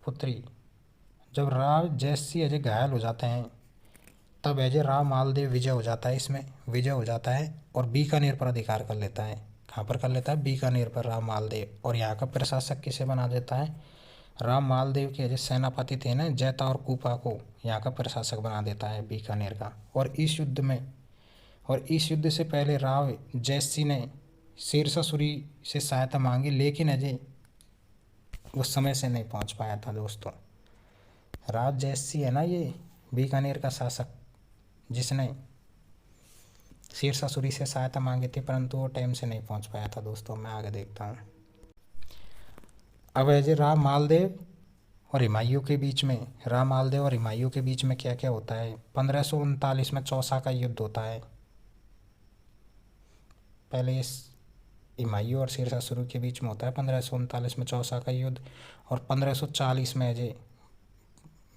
पुत्री। जब राव जैतसी अजय घायल हो जाते हैं तब अजय राव मालदेव विजय हो जाता है, इसमें विजय हो जाता है और बीकानेर पर अधिकार कर लेता है। कहाँ पर कर लेता है, बीकानेर पर राव मालदेव। और यहाँ का प्रशासक किसे बना देता है, राव मालदेव के अजय सेनापति थे ना जैता और कूपा को यहाँ का प्रशासक बना देता है बीकानेर का। और इस युद्ध से पहले राव जैतसी ने शेरशाह से सहायता मांगी, लेकिन अजय उस समय से नहीं पहुंच पाया था दोस्तों। राव जैतसी है ना ये बीकानेर का शासक जिसने शेरशाह से सहायता मांगी थी, परंतु वो टाइम से नहीं पहुंच पाया था दोस्तों। मैं आगे देखता हूँ। अब अजय राव मालदेव और हुमायूं के बीच में क्या क्या होता है। 1539 में चौसा का युद्ध होता है। पहले इस हुमायूं और शेरशाह के बीच में होता है 1539 में चौसा का युद्ध। और 1540 में अजय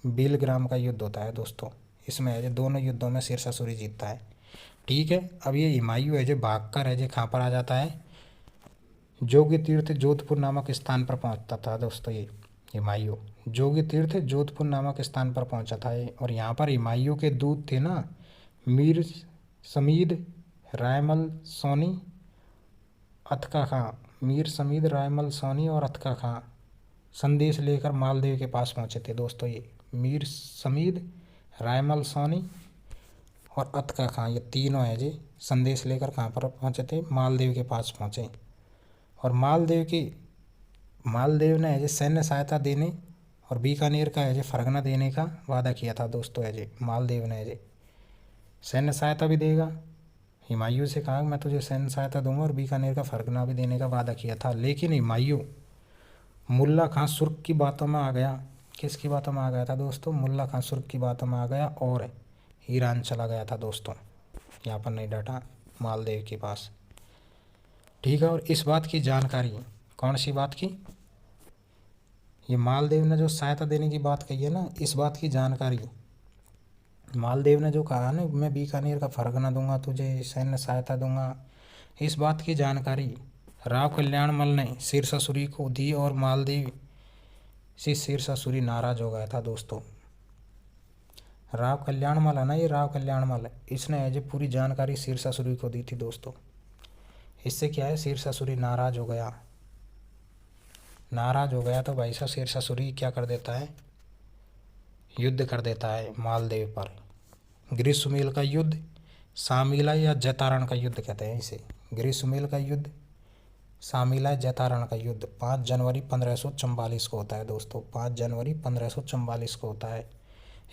बिलग्राम का युद्ध होता है दोस्तों। इसमें अजय दोनों युद्धों में शेरशाह जीतता है। ठीक है। अब ये हुमायूं अजय भागकर अजय कहाँ पर आ जाता है, जोगी तीर्थ जोधपुर नामक स्थान पर पहुंचता था दोस्तों। ये हुमायूं जोगी तीर्थ जोधपुर नामक स्थान पर पहुंचा था और यहाँ पर हुमायूं के दूत थे ना मीर समीद रायमल सोनी अतका खां। मीर समीद रायमल सोनी और अतका खां संदेश लेकर मालदेव के पास पहुंचे थे दोस्तों। ये मीर समीद रायमल सोनी और अतका खां ये तीनों है जी संदेश लेकर कहाँ पर पहुंचे थे, मालदेव के पास पहुंचे। और मालदेव ने अजय सैन्य सहायता देने और बीकानेर का अजय फरगना देने का वादा किया था दोस्तों। अजय मालदेव ने अजय सैन्य सहायता भी देगा, हुमायूं से कहा मैं तुझे सैन्य सहायता दूंगा और बीकानेर का फरगना भी देने का वादा किया था। लेकिन हुमायूं मुल्ला खां सुर्ख की बातों में आ गया। किसकी बातों में आ गया था दोस्तों, मुल्ला खां सुर्ख की बातों में आ गया और ईरान चला गया था दोस्तों। यहाँ पर नहीं डटा मालदेव के पास। ठीक है। और इस बात की जानकारी, कौन सी बात की, ये मालदेव ने जो सहायता देने की बात कही है ना, इस बात की जानकारी मालदेव ने जो कहा ना मैं बीकानेर का फरगना दूंगा तुझे, सैन्य सहायता दूंगा, इस बात की जानकारी राव कल्याणमल ने शेरशाह को दी और मालदेव से शेरशाह नाराज हो गया था दोस्तों। राव कल्याणमल है ना ये राव कल्याणमल, इसने अजय पूरी जानकारी शेरशाह को दी थी दोस्तों। इससे क्या है, शेरशाह नाराज हो गया तो भाई साहब शेरशाह क्या कर देता है, युद्ध कर देता है मालदेव पर। ग्रीष्ममेल का युद्ध, सामीला या जैतारण का युद्ध कहते हैं इसे। ग्रीष्ममेल का युद्ध, सामीला जैतारण का युद्ध 5 जनवरी 1544 को होता है दोस्तों। 5 जनवरी 1544 को होता है।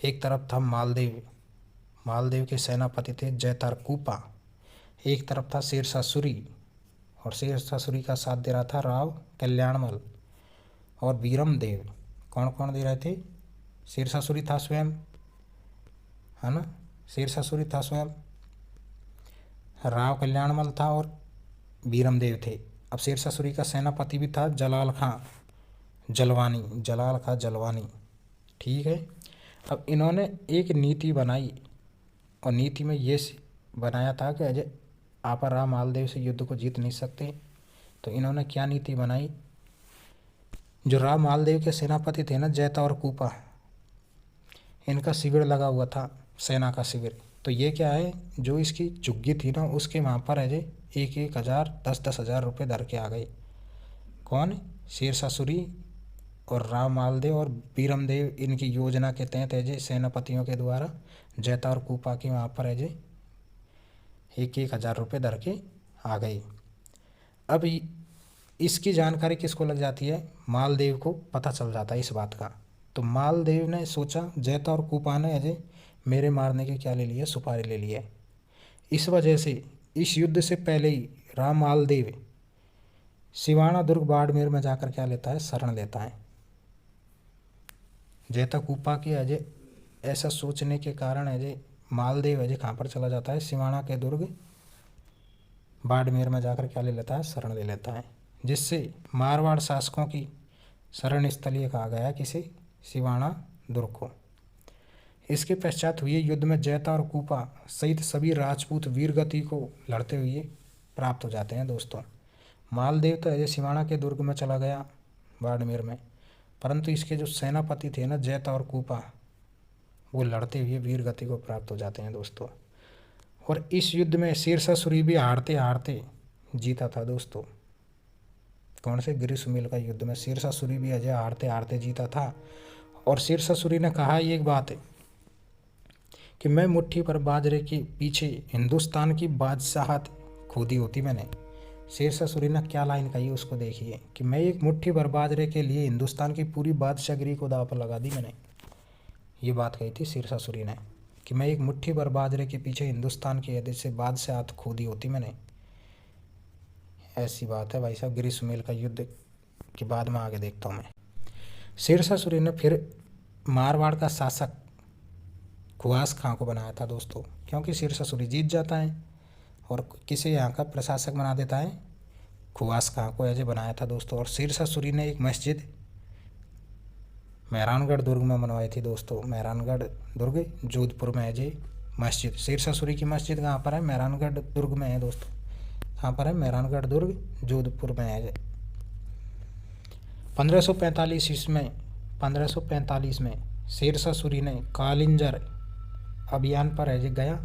एक तरफ था मालदेव के सेनापति थे जैतार कूपा, एक तरफ था शेरशाह और शेरशाह का साथ दे रहा था राव कल्याणमल और वीरमदेव। कौन कौन दे रहे थे, शेरशाह था स्वयं, है ना, शेरशाह था स्वयं, राव कल्याणमल था और वीरमदेव थे। अब शेरशाह का सेनापति भी था जलाल खां जलवानी। ठीक है। अब इन्होंने एक नीति बनाई और नीति में ये बनाया था कि अजय आप राव मालदेव से युद्ध को जीत नहीं सकते, तो इन्होंने क्या नीति बनाई, जो राव मालदेव के सेनापति थे ना जैता और कूपा, इनका शिविर लगा हुआ था, सेना का शिविर। तो ये क्या है, जो इसकी झुग्गी थी ना उसके वहाँ पर अजय 1,000 10,000 रुपये धर के आ गए। कौन, शेरशाह और राव मालदेव और वीरमदेव, इनकी योजना के तहत अजय सेनापतियों के द्वारा जैता और कूपा के वहाँ पर अजय 1,000 रुपये धर के आ गए। अब इसकी जानकारी किसको लग जाती है? मालदेव को पता चल जाता है इस बात का। तो मालदेव ने सोचा जैता और कूपा ने अजय मेरे मारने के क्या ले लिए? सुपारी ले लिए। इस वजह से इस युद्ध से पहले ही राम मालदेव सिवाना दुर्ग बाड़मेर में जाकर क्या लेता है? शरण लेता है। जैता कूपा के अजय ऐसा सोचने के कारण अजय मालदेव अजय कहाँ पर चला जाता है? सिवाना के दुर्ग बाड़मेर में जाकर क्या ले लेता है? शरण ले लेता है, जिससे मारवाड़ शासकों की शरण स्थलीय कहा गया किसे? सिवाना दुर्ग को। इसके पश्चात हुए युद्ध में जैता और कूपा सहित सभी राजपूत वीरगति को लड़ते हुए प्राप्त हो जाते हैं दोस्तों। मालदेव तो अजय सिवाना के दुर्ग में चला गया बाड़मेर में, परंतु इसके जो सेनापति थे ना जैता और कूपा, वो लड़ते हुए वीरगति को प्राप्त हो जाते हैं दोस्तों। और इस युद्ध में शीर्षासुरी भी हारते हारते जीता था दोस्तों। कौन से? गिरिसुमेल का युद्ध में शीर्षासुरी भी अजय हारते हारते जीता था। और शीर्षासुरी ने कहा एक बात है कि मैं मुट्ठी पर बाजरे के पीछे हिंदुस्तान की बादशाहत खोदी होती मैंने। शीर्षासुरी ने क्या लाइन कही उसको देखिए कि मैं एक मुट्ठी भर बाजरे के लिए हिंदुस्तान की पूरी बादशाहगिरी को दांव पर लगा दी मैंने। ये बात कही थी शीर्षासुरी ने कि मैं एक मुट्ठी भर बाजरे के पीछे हिंदुस्तान की यदि से बादशाहत खोदी होती मैंने। ऐसी बात है भाई साहब। गिरिसुमेल का युद्ध के बाद में आगे देखता हूँ मैं। शीर्षासुरी ने फिर मारवाड़ का शासक खुवास खां को बनाया था दोस्तों, क्योंकि शीर्षासुरी जीत जाता है और किसे यहाँ का प्रशासक बना देता है? खुवास खां को ऐसे बनाया था दोस्तों। और शीर्षासुरी ने एक मस्जिद मेहरानगढ़ दुर्ग में बनवाई थी दोस्तों। मेहरानगढ़ दुर्ग जोधपुर में है जी मस्जिद। शीर्षासुरी की मस्जिद कहाँ पर है? मेहरानगढ़ दुर्ग में है दोस्तों। कहाँ पर है? मेहरानगढ़ दुर्ग जोधपुर में है। 1545 में शीर्षासुरी ने कालिंजर अभियान पर है गया।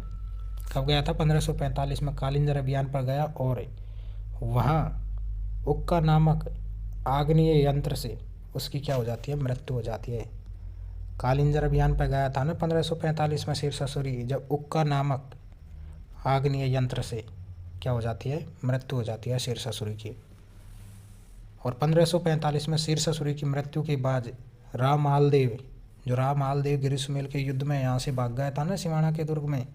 कब गया था? 1545 में कालिंजर अभियान पर गया और वहाँ उक्का नामक आग्नेय यंत्र से उसकी क्या हो जाती है? मृत्यु हो जाती है। कालिंजर अभियान पर गया था ना 1545 में शीर्षासुरी, जब उक्का नामक आग्नेय यंत्र से क्या हो जाती है? मृत्यु हो जाती है शीर्षासुरी की। और 1545 में शीर्षासुरी की मृत्यु के बाद राम मालदेव गिरिसुमेल के युद्ध में यहाँ से भाग गया था ना सिवाना के दुर्ग में,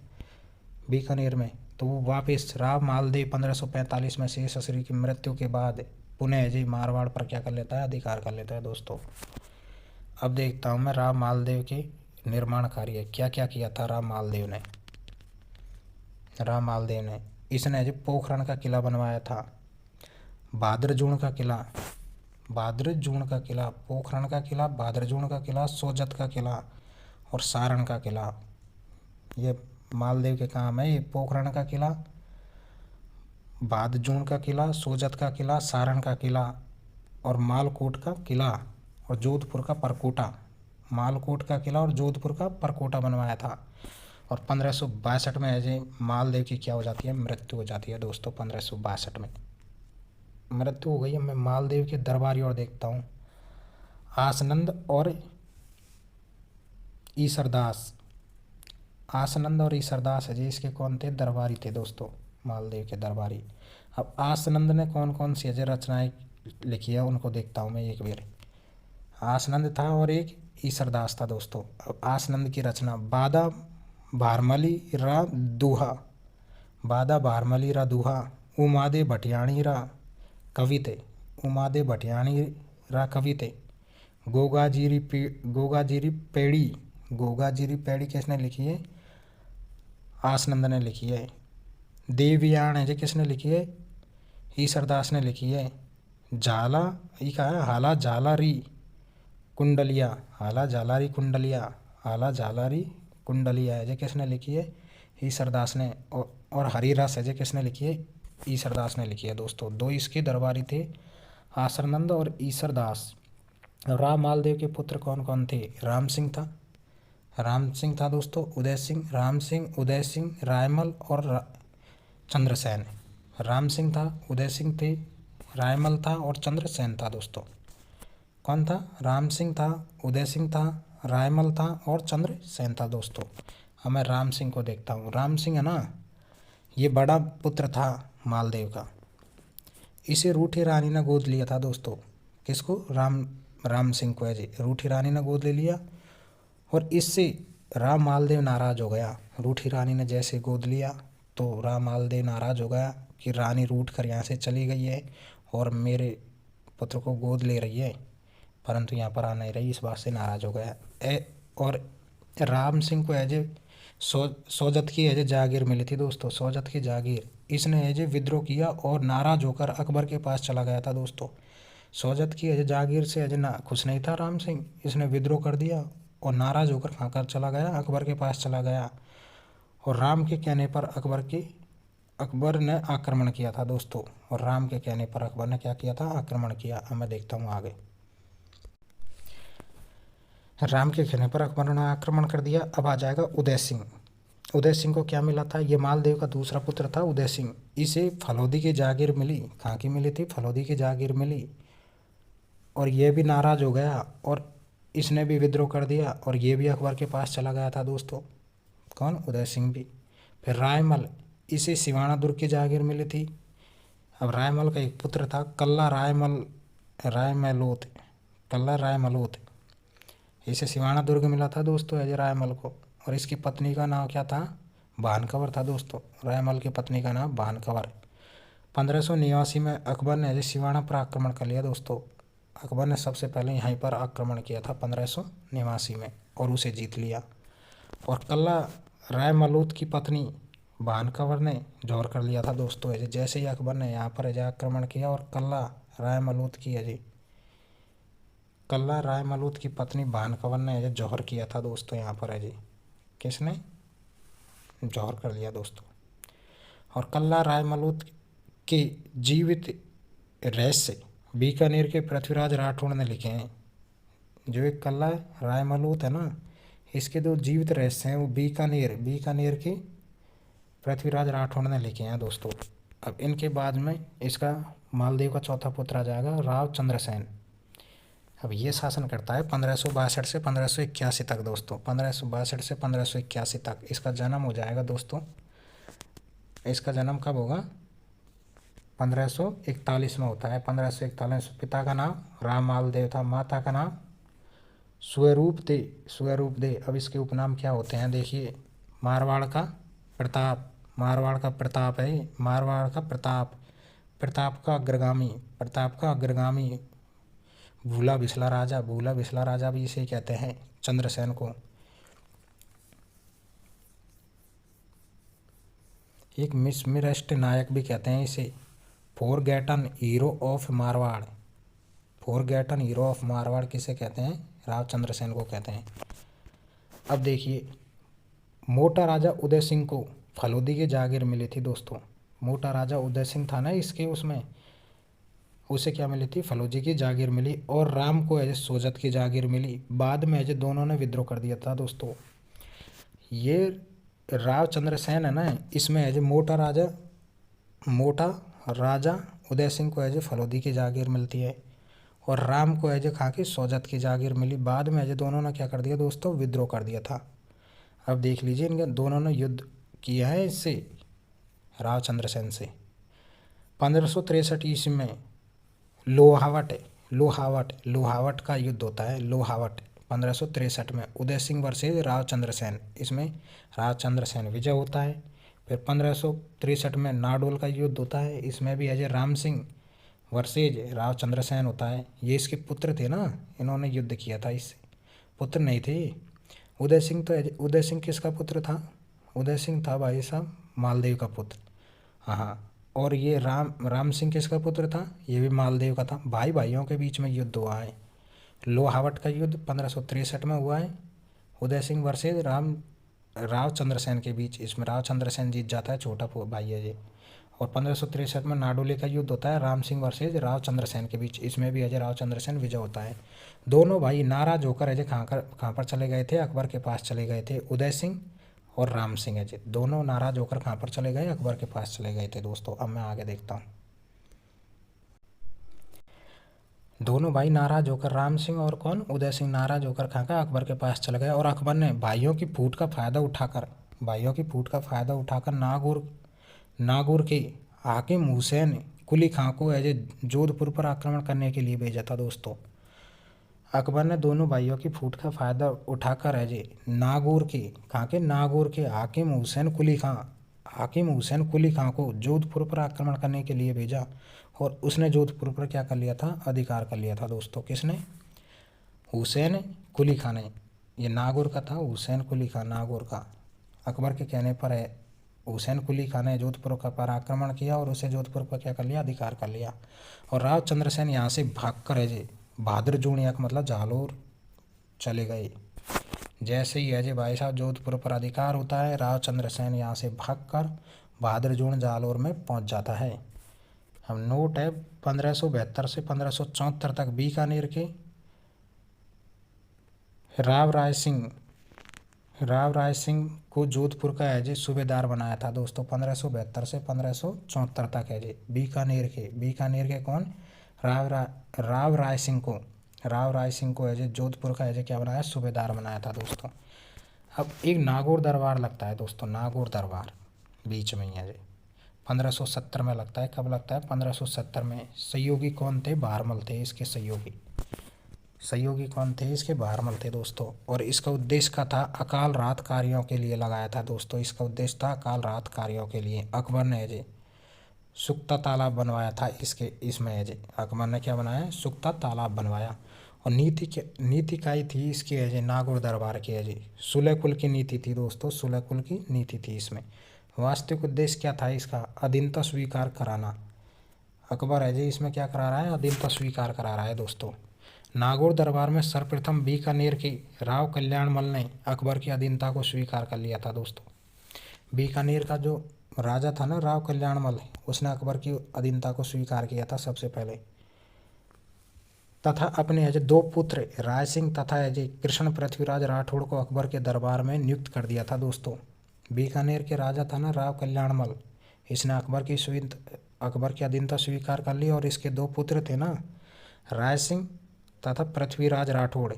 बीकानेर में, तो वो वापस राम मालदेव 1545 में शीर्षासुरी की मृत्यु के बाद पुनः जी मारवाड़ पर क्या कर लेता है? अधिकार कर लेता है दोस्तों। अब देखता हूँ मैं राम मालदेव के निर्माण कार्य क्या क्या किया था राम मालदेव ने। इसने जी पोखरण का किला बनवाया था, भाद्रजूण का किला, पोखरण का किला, भाद्रजूण का किला, सोजत का किला और सारण का किला। ये मालदेव के काम है। ये पोखरण का किला, भाद्रजूण का किला, सोजत का किला, सारण का किला और मालकोट का किला और जोधपुर का परकोटा। मालकोट का किला और जोधपुर का परकोटा बनवाया था। और 1562 में अजय मालदेव की क्या हो जाती है? मृत्यु हो जाती है दोस्तों। 1562 में मृत्यु हो गई। मैं मालदेव के दरबारी और देखता हूँ, आसनंद और ईसरदास। आसनंद और ईसरदास अजय इसके कौन थे? दरबारी थे दोस्तों, मालदेव के दरबारी। अब आसनंद ने कौन कौन सी अजय रचनाएं लिखी है उनको देखता हूँ मैं एक बार। आसनंद था और एक ईसरदास था दोस्तों। अब आसनंद की रचना बादा भारमली रा दुहा, उमादे भटियाणी रा कविते, गोगाजीरी पेड़ी किसने लिखी है? आसनंद ने लिखी है। देवयान है जो किसने लिखी है? ईसरदास ने लिखी है। झाला ये कहा है हाला झालारी कुंडलिया है जो किसने लिखी है? ईसरदास ने। और हरी रस है जो किसने लिखी है? ईसरदास ने लिखी है दोस्तों। दो इसके दरबारी थे, आसनंद और ईसरदास। राम मालदेव के पुत्र कौन कौन थे? राम सिंह था दोस्तों, उदय सिंह, रायमल और चंद्रसेन। राम सिंह था, उदय सिंह थे, रायमल था और चंद्रसेन था दोस्तों। कौन था? राम सिंह था, उदय सिंह था, रायमल था और चंद्रसेन था दोस्तों। अब मैं राम सिंह को देखता हूँ। राम सिंह है ना, ये बड़ा पुत्र था मालदेव का। इसे रूठी रानी ने गोद लिया था दोस्तों। किसको? राम सिंह को है जी, रूठी रानी ने गोद ले लिया और इससे राम मालदेव नाराज हो गया। रूठी रानी ने जैसे गोद लिया तो राम मालदेव नाराज हो गया कि रानी रूठ कर यहाँ से चली गई है और मेरे पुत्र को गोद ले रही है, परंतु यहाँ पर आ नहीं रही, इस बात से नाराज हो गया। और राम सिंह को एज सोजत की एज जागीर मिली थी दोस्तों, सोजत की जागीर। इसने एज विद्रोह किया और नाराज होकर अकबर के पास चला गया था दोस्तों। सोजत की एज जागीर से एज ना खुश नहीं था राम सिंह, इसने विद्रोह कर दिया और नाराज होकर खाकर चला गया, अकबर के पास चला गया। और राम के कहने पर अकबर ने आक्रमण किया था दोस्तों। और राम के कहने पर अकबर ने क्या किया था? आक्रमण किया। अब मैं देखता हूँ आगे। राम के कहने पर अकबर ने आक्रमण कर दिया। अब आ जाएगा उदय सिंह। उदय सिंह को क्या मिला था? ये मालदेव का दूसरा पुत्र था उदय सिंह। इसे फलोदी की जागीर मिली। कहाँ की मिली थी? फलोदी की जागीर मिली। और ये भी नाराज हो गया और इसने भी विद्रोह कर दिया और ये भी अकबर के पास चला गया था दोस्तों। कौन? उदय सिंह भी। फिर रायमल, इसे सिवाना दुर्ग की जागीर मिली थी। अब रायमल का एक पुत्र था कल्ला रायमलोत, इसे सिवाना दुर्ग मिला था दोस्तों अजय रायमल को। और इसकी पत्नी का नाम क्या था? भानकवर था दोस्तों। रायमल की पत्नी का नाम भानकवर। 1589 में अकबर ने अजय सिवाना पर आक्रमण कर लिया दोस्तों। अकबर ने सबसे पहले यहीं पर आक्रमण किया था 1589 में और उसे जीत लिया। और कल्ला रायमलोत की पत्नी भानकवर ने जौहर कर लिया था दोस्तों। जैसे ही अकबर ने यहाँ पर अजय आक्रमण किया और कल्ला रायमलोत की पत्नी भानकवर ने अजय जौहर किया था दोस्तों। यहाँ पर अजय किसने? जौहर कर लिया दोस्तों। और कल्ला रायमलोत के जीवित रहस्य बीकानेर के पृथ्वीराज राठौड़ ने लिखे हैं। जो एक कल्ला रायमलोत है ना, इसके दो जीवित रहस्य हैं वो बीकानेर के पृथ्वीराज राठौड़ ने लिखे हैं दोस्तों। अब इनके बाद में इसका मालदेव का चौथा पुत्र आ जाएगा राव चंद्रसेन। अब ये शासन करता है 1562 से 1581 तक दोस्तों। 1562 से 1581 तक इसका जन्म हो जाएगा दोस्तों। इसका जन्म कब होगा? 1541 में होता है। 1541। पिता का नाम राम मालदेव था, माता का नाम स्वरूप दे। अब इसके उपनाम क्या होते हैं देखिए। मारवाड़ का प्रताप है। मारवाड़ का प्रताप का अग्रगामी। भूला बिसला राजा भी इसे कहते हैं चंद्रसेन को। एक मिसमिरस्ट नायक भी कहते हैं इसे। फॉरगेटन हीरो ऑफ मारवाड़ किसे कहते हैं? राव चंद्रसेन को कहते हैं। अब देखिए, मोटा राजा उदय सिंह को फलोदी की जागीर मिली थी दोस्तों। मोटा राजा उदय सिंह था ना, इसके उसमें उसे क्या मिली थी? फलोदी की जागीर मिली। और राम को एज सोजत की जागीर मिली। बाद में एज दोनों ने विद्रोह कर दिया था दोस्तों। ये राव चंद्रसेन है ना, इसमें एज मोटा राजा उदय सिंह को एज फलोदी की जागीर मिलती है और राम को एज खा की सोजत की जागीर मिली। बाद में एज दोनों ने क्या कर दिया दोस्तों? विद्रोह कर दिया था। अब देख लीजिए, इनके दोनों ने युद्ध किया है इससे, राव चंद्रसेन से। 1563 ईस्वी में लोहावट का युद्ध होता है। 1563 में उदय सिंह वर्सेज राव चंद्रसेन, इसमें राव चंद्रसेन विजय होता है। फिर 1563 में नाडोल का युद्ध होता है, इसमें भी अजय राम सिंह वर्सेज राव चंद्रसेन होता है। ये इसके पुत्र थे ना, इन्होंने युद्ध किया था इससे। पुत्र नहीं थे। उदय सिंह किसका पुत्र था? उदय सिंह था भाई साहब मालदेव का पुत्र। हाँ। और ये राम सिंह किसका पुत्र था? ये भी मालदेव का था। भाइयों के बीच में युद्ध हुआ है। लोहावट का युद्ध 1563 में हुआ है, उदय सिंह वर्सेज राव चंद्रसेन के बीच। इसमें राव चंद्रसेन जीत जाता है, छोटा भाई है ये। और 1563 में नाडोले का युद्ध होता है राम सिंह वर्सेज राव चंद्रसेन के बीच। इसमें भी अजय राव चंद्रसेन विजय होता है। दोनों भाई नाराज होकर अजय कहाँ पर चले गए थे? अकबर के पास चले गए थे। उदय सिंह और राम सिंह अजय दोनों नाराज होकर कहाँ पर चले गए? अकबर के पास चले गए थे दोस्तों। अब मैं आगे देखता हूँ। दोनों भाई नाराज होकर, राम सिंह और कौन? उदय सिंह नाराज होकर कहाँ का? अकबर के पास चले गए। और अकबर ने भाइयों की फूट का फायदा उठाकर नागौर के हाकिम हुसैन कुली खां को है जोधपुर पर आक्रमण करने के लिए भेजा था दोस्तों। अकबर ने दोनों भाइयों की फूट का फायदा उठाकर है नागौर के कहाँ के नागौर के हाकिम हुसैन कुली खां को जोधपुर पर आक्रमण करने के लिए भेजा और उसने जोधपुर पर क्या कर लिया था, अधिकार कर लिया था दोस्तों। किसने? हुसैन कुली खां ने। ये नागौर का था, हुसैन कुली खां नागौर का। अकबर के कहने पर है हुसैन कुली खां ने जोधपुर का पर आक्रमण किया और उसे जोधपुर पर क्या कर लिया, अधिकार कर लिया। और राव चंद्रसेन यहाँ से भाग कर है बहादुर जूनिया का मतलब जालोर चले गए। जैसे ही है भाई साहब जोधपुर पर अधिकार होता है, राव चंद्रसेन यहाँ से भागकर बहादुर जून जालोर में पहुँच जाता है। हम नोट है 1572 से 1574 तक बीकानेर के राव राय सिंह को जोधपुर का है सूबेदार बनाया था दोस्तों। 1572 से 1574 तक है बीकानेर के कौन? राव राय सिंह को है जोधपुर का है क्या बनाया, सूबेदार बनाया था दोस्तों। अब एक नागौर दरबार लगता है दोस्तों, नागौर दरबार बीच में ही है 1570 में लगता है। कब लगता है? 1570 में। सहयोगी कौन थे? बहारमल थे इसके सहयोगी कौन थे इसके? बहारमल थे दोस्तों। और इसका उद्देश्य का था अकाल राहत कार्यों के लिए लगाया था दोस्तों। इसका उद्देश्य था अकाल राहत कार्यों के लिए। अकबर ने सुख्ता तालाब बनवाया था इसमें अकबर ने क्या बनाया? सुख्ता तालाब बनवाया। और नीति काय थी इसकी नागौर दरबार की सुलह कुल की नीति थी दोस्तों, सुलह कुल की नीति थी इसमें। वास्तविक उद्देश्य क्या था इसका? अधीनता स्वीकार कराना। अकबर इसमें क्या करा रहा है? अधीनता स्वीकार करा रहा है दोस्तों। नागौर दरबार में सर्वप्रथम बीकानेर के राव कल्याणमल ने अकबर की अधीनता को स्वीकार कर लिया था दोस्तों। बीकानेर का जो राजा था ना राव कल्याणमल, उसने अकबर की अधीनता को स्वीकार किया था सबसे पहले। तथा अपने दो पुत्र राय सिंह तथा कृष्ण पृथ्वीराज राठौड़ को अकबर के दरबार में नियुक्त कर दिया था दोस्तों। बीकानेर के राजा था ना राव कल्याणमल, इसने अकबर की अधीनता स्वीकार कर ली। और इसके दो पुत्र थे ना राय सिंह तथा पृथ्वीराज राठौड़,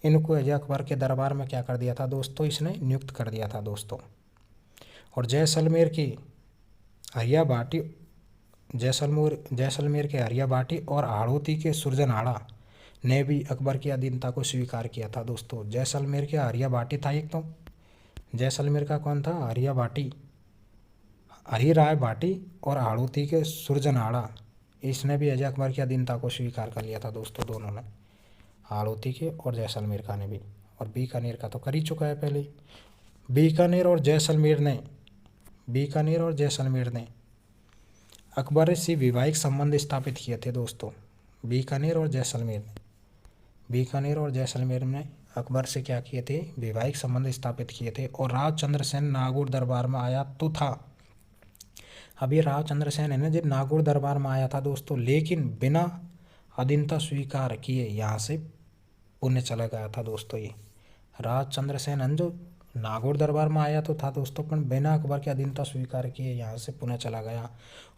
इनको अकबर के दरबार में क्या कर दिया था दोस्तों, इसने नियुक्त कर दिया था दोस्तों। और जैसलमेर के हरिया बाटी और हाड़ौती के सुरजनहाड़ा ने भी अकबर की अधीनता को स्वीकार किया था दोस्तों। जैसलमेर के हरिया बाटी था एक तो, जैसलमेर का कौन था? हरिराय बाटी और हाड़ौती के सुरजनहाड़ा, इसने भी अकबर की अधीनता को स्वीकार कर लिया था दोस्तों। दोनों ने, हाड़ौती के और जैसलमेर का ने भी। और बीकानेर का तो कर ही चुका है पहले। बीकानेर और जैसलमेर ने अकबर से वैवाहिक संबंध स्थापित किए थे दोस्तों। बीकानेर और जैसलमेर ने अकबर से क्या किए थे? वैवाहिक संबंध स्थापित किए थे। और राव चंद्रसेन नागौर दरबार में आया तो था। अब ये राव चंद्रसेन है ना जब नागौर दरबार में आया था दोस्तों, लेकिन बिना अधीनता स्वीकार किए यहाँ से पुणे चला गया था दोस्तों। ये राव चंद्रसेन है जो नागौर दरबार में आया तो था दोस्तों, पर बिना अकबर की अधीनता स्वीकार किए यहाँ से पुणे चला गया।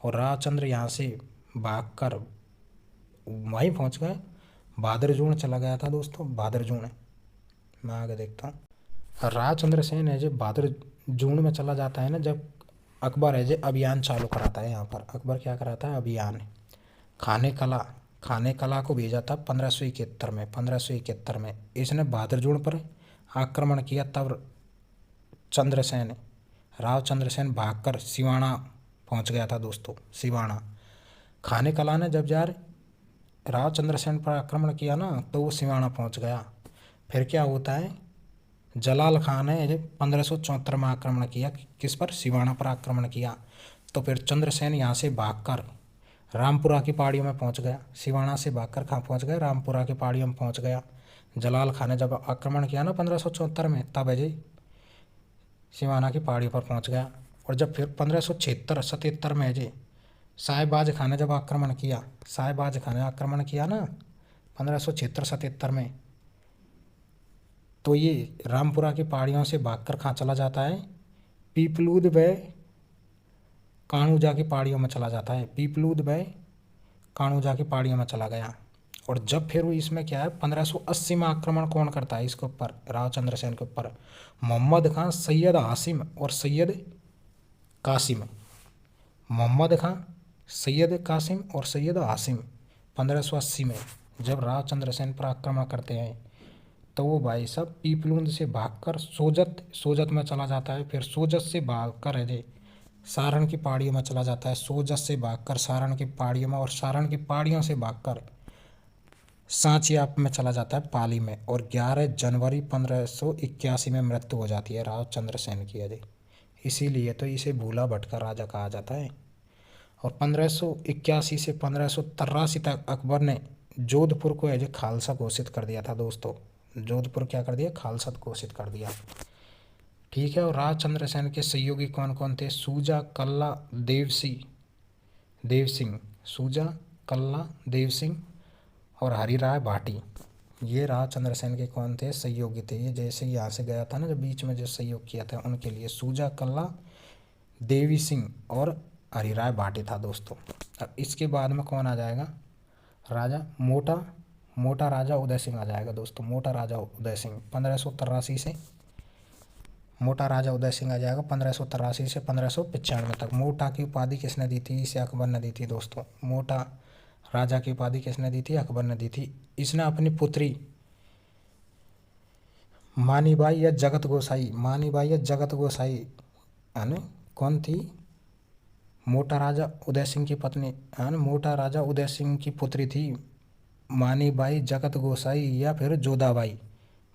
और रावचंद्र यहाँ से भागकर वहीं पहुँच गए, बहादुरजूण चला गया था दोस्तों। बहादुरजूण मैं आगे देखता हूँ। रावचंद्र सेन है जब बहादुरजूण में चला जाता है ना, जब अकबर है जो अभियान चालू कराता है यहाँ पर। अकबर क्या कराता है? अभियान खाने कला को भेजा था 1571 में। इसने बहादुरजूण पर आक्रमण किया। तब राव चंद्रसेन भागकर सिवाना पहुंच गया था दोस्तों। सिवाना खाने कला ने जब राव चंद्रसेन पर आक्रमण किया ना, तो वो सिवाना पहुंच गया। फिर क्या होता है? जलाल खान ने 1574 में आक्रमण किया। किस पर? सिवाना पर आक्रमण किया। तो फिर चंद्रसेन यहाँ से भागकर रामपुरा की पहाड़ियों में पहुँच गया। सिवाना से भागकर कहाँ पहुँच गया? रामपुरा की पहाड़ियों में पहुँच गया। जलाल खान ने जब आक्रमण किया ना 1574 में, तब है सिवाना की पहाड़ी पर पहुँच गया। और जब फिर 1576-77 में है साहेबाज खान ने जब आक्रमण किया, ना 1576-77 में, तो ये रामपुरा की पहाड़ियों से भागकर कहाँ चला जाता है? पीपलूद व काणूजा की पहाड़ियों में चला जाता है। पीपलूद व काणूजा की पहाड़ियों में चला गया। और जब फिर इसमें क्या है, 1580 में आक्रमण कौन करता है इसके ऊपर? राव चंद्रसेन के ऊपर मोहम्मद खां, सैयद हासिम और सैयद कासिम। मोहम्मद खां, सैयद कासिम और सैयद हासिम 1580 में जब राव चंद्रसेन पर आक्रमण करते हैं तो वो भाई साहब पीपलूंद से भागकर सोजत में चला जाता है। फिर सोजत से भागकर है सारण की पहाड़ियों में चला जाता है। सोजत से भागकर सारण की पहाड़ियों में और सारण की पहाड़ियों से भागकर सांचिया में चला जाता है पाली में। और 11 जनवरी 1581 में मृत्यु हो जाती है राव चंद्रसेन की अजय। इसीलिए तो इसे भूला भटका राजा कहा जाता है। और 1581 से 1583 तक अकबर ने जोधपुर को एज खालसा घोषित कर दिया था दोस्तों। जोधपुर क्या कर दिया? खालसा घोषित कर दिया। ठीक है। और राव चंद्रसेन के सहयोगी कौन कौन थे? सूजा, कल्ला, देव सिंह, सूजा, कल्ला, देव सिंह और हरिराय भाटी। ये राव चंद्रसेन के कौन थे? सहयोगी थे। ये जैसे यहाँ से गया था ना, जो बीच में जो सहयोग किया था उनके लिए सूजा, कल्ला, देवी सिंह और हरिराय भाटी था दोस्तों। अब इसके बाद में कौन आ जाएगा? राजा मोटा राजा उदय सिंह आ जाएगा दोस्तों। मोटा राजा उदय सिंह 1583 से मोटा राजा उदय सिंह आ जाएगा 1583 से 1595 तक। मोटा की उपाधि किसने दी थी? इसे अकबर ने दी थी दोस्तों। मोटा राजा की उपाधि किसने दी थी? अकबर ने दी थी। इसने अपनी पुत्री मानीबाई या जगत गोसाई है ना, कौन थी? मोटा राजा उदय सिंह की पत्नी है ना, मोटा राजा उदय सिंह की पुत्री थी मानीबाई जगत गोसाई या फिर जोधाबाई।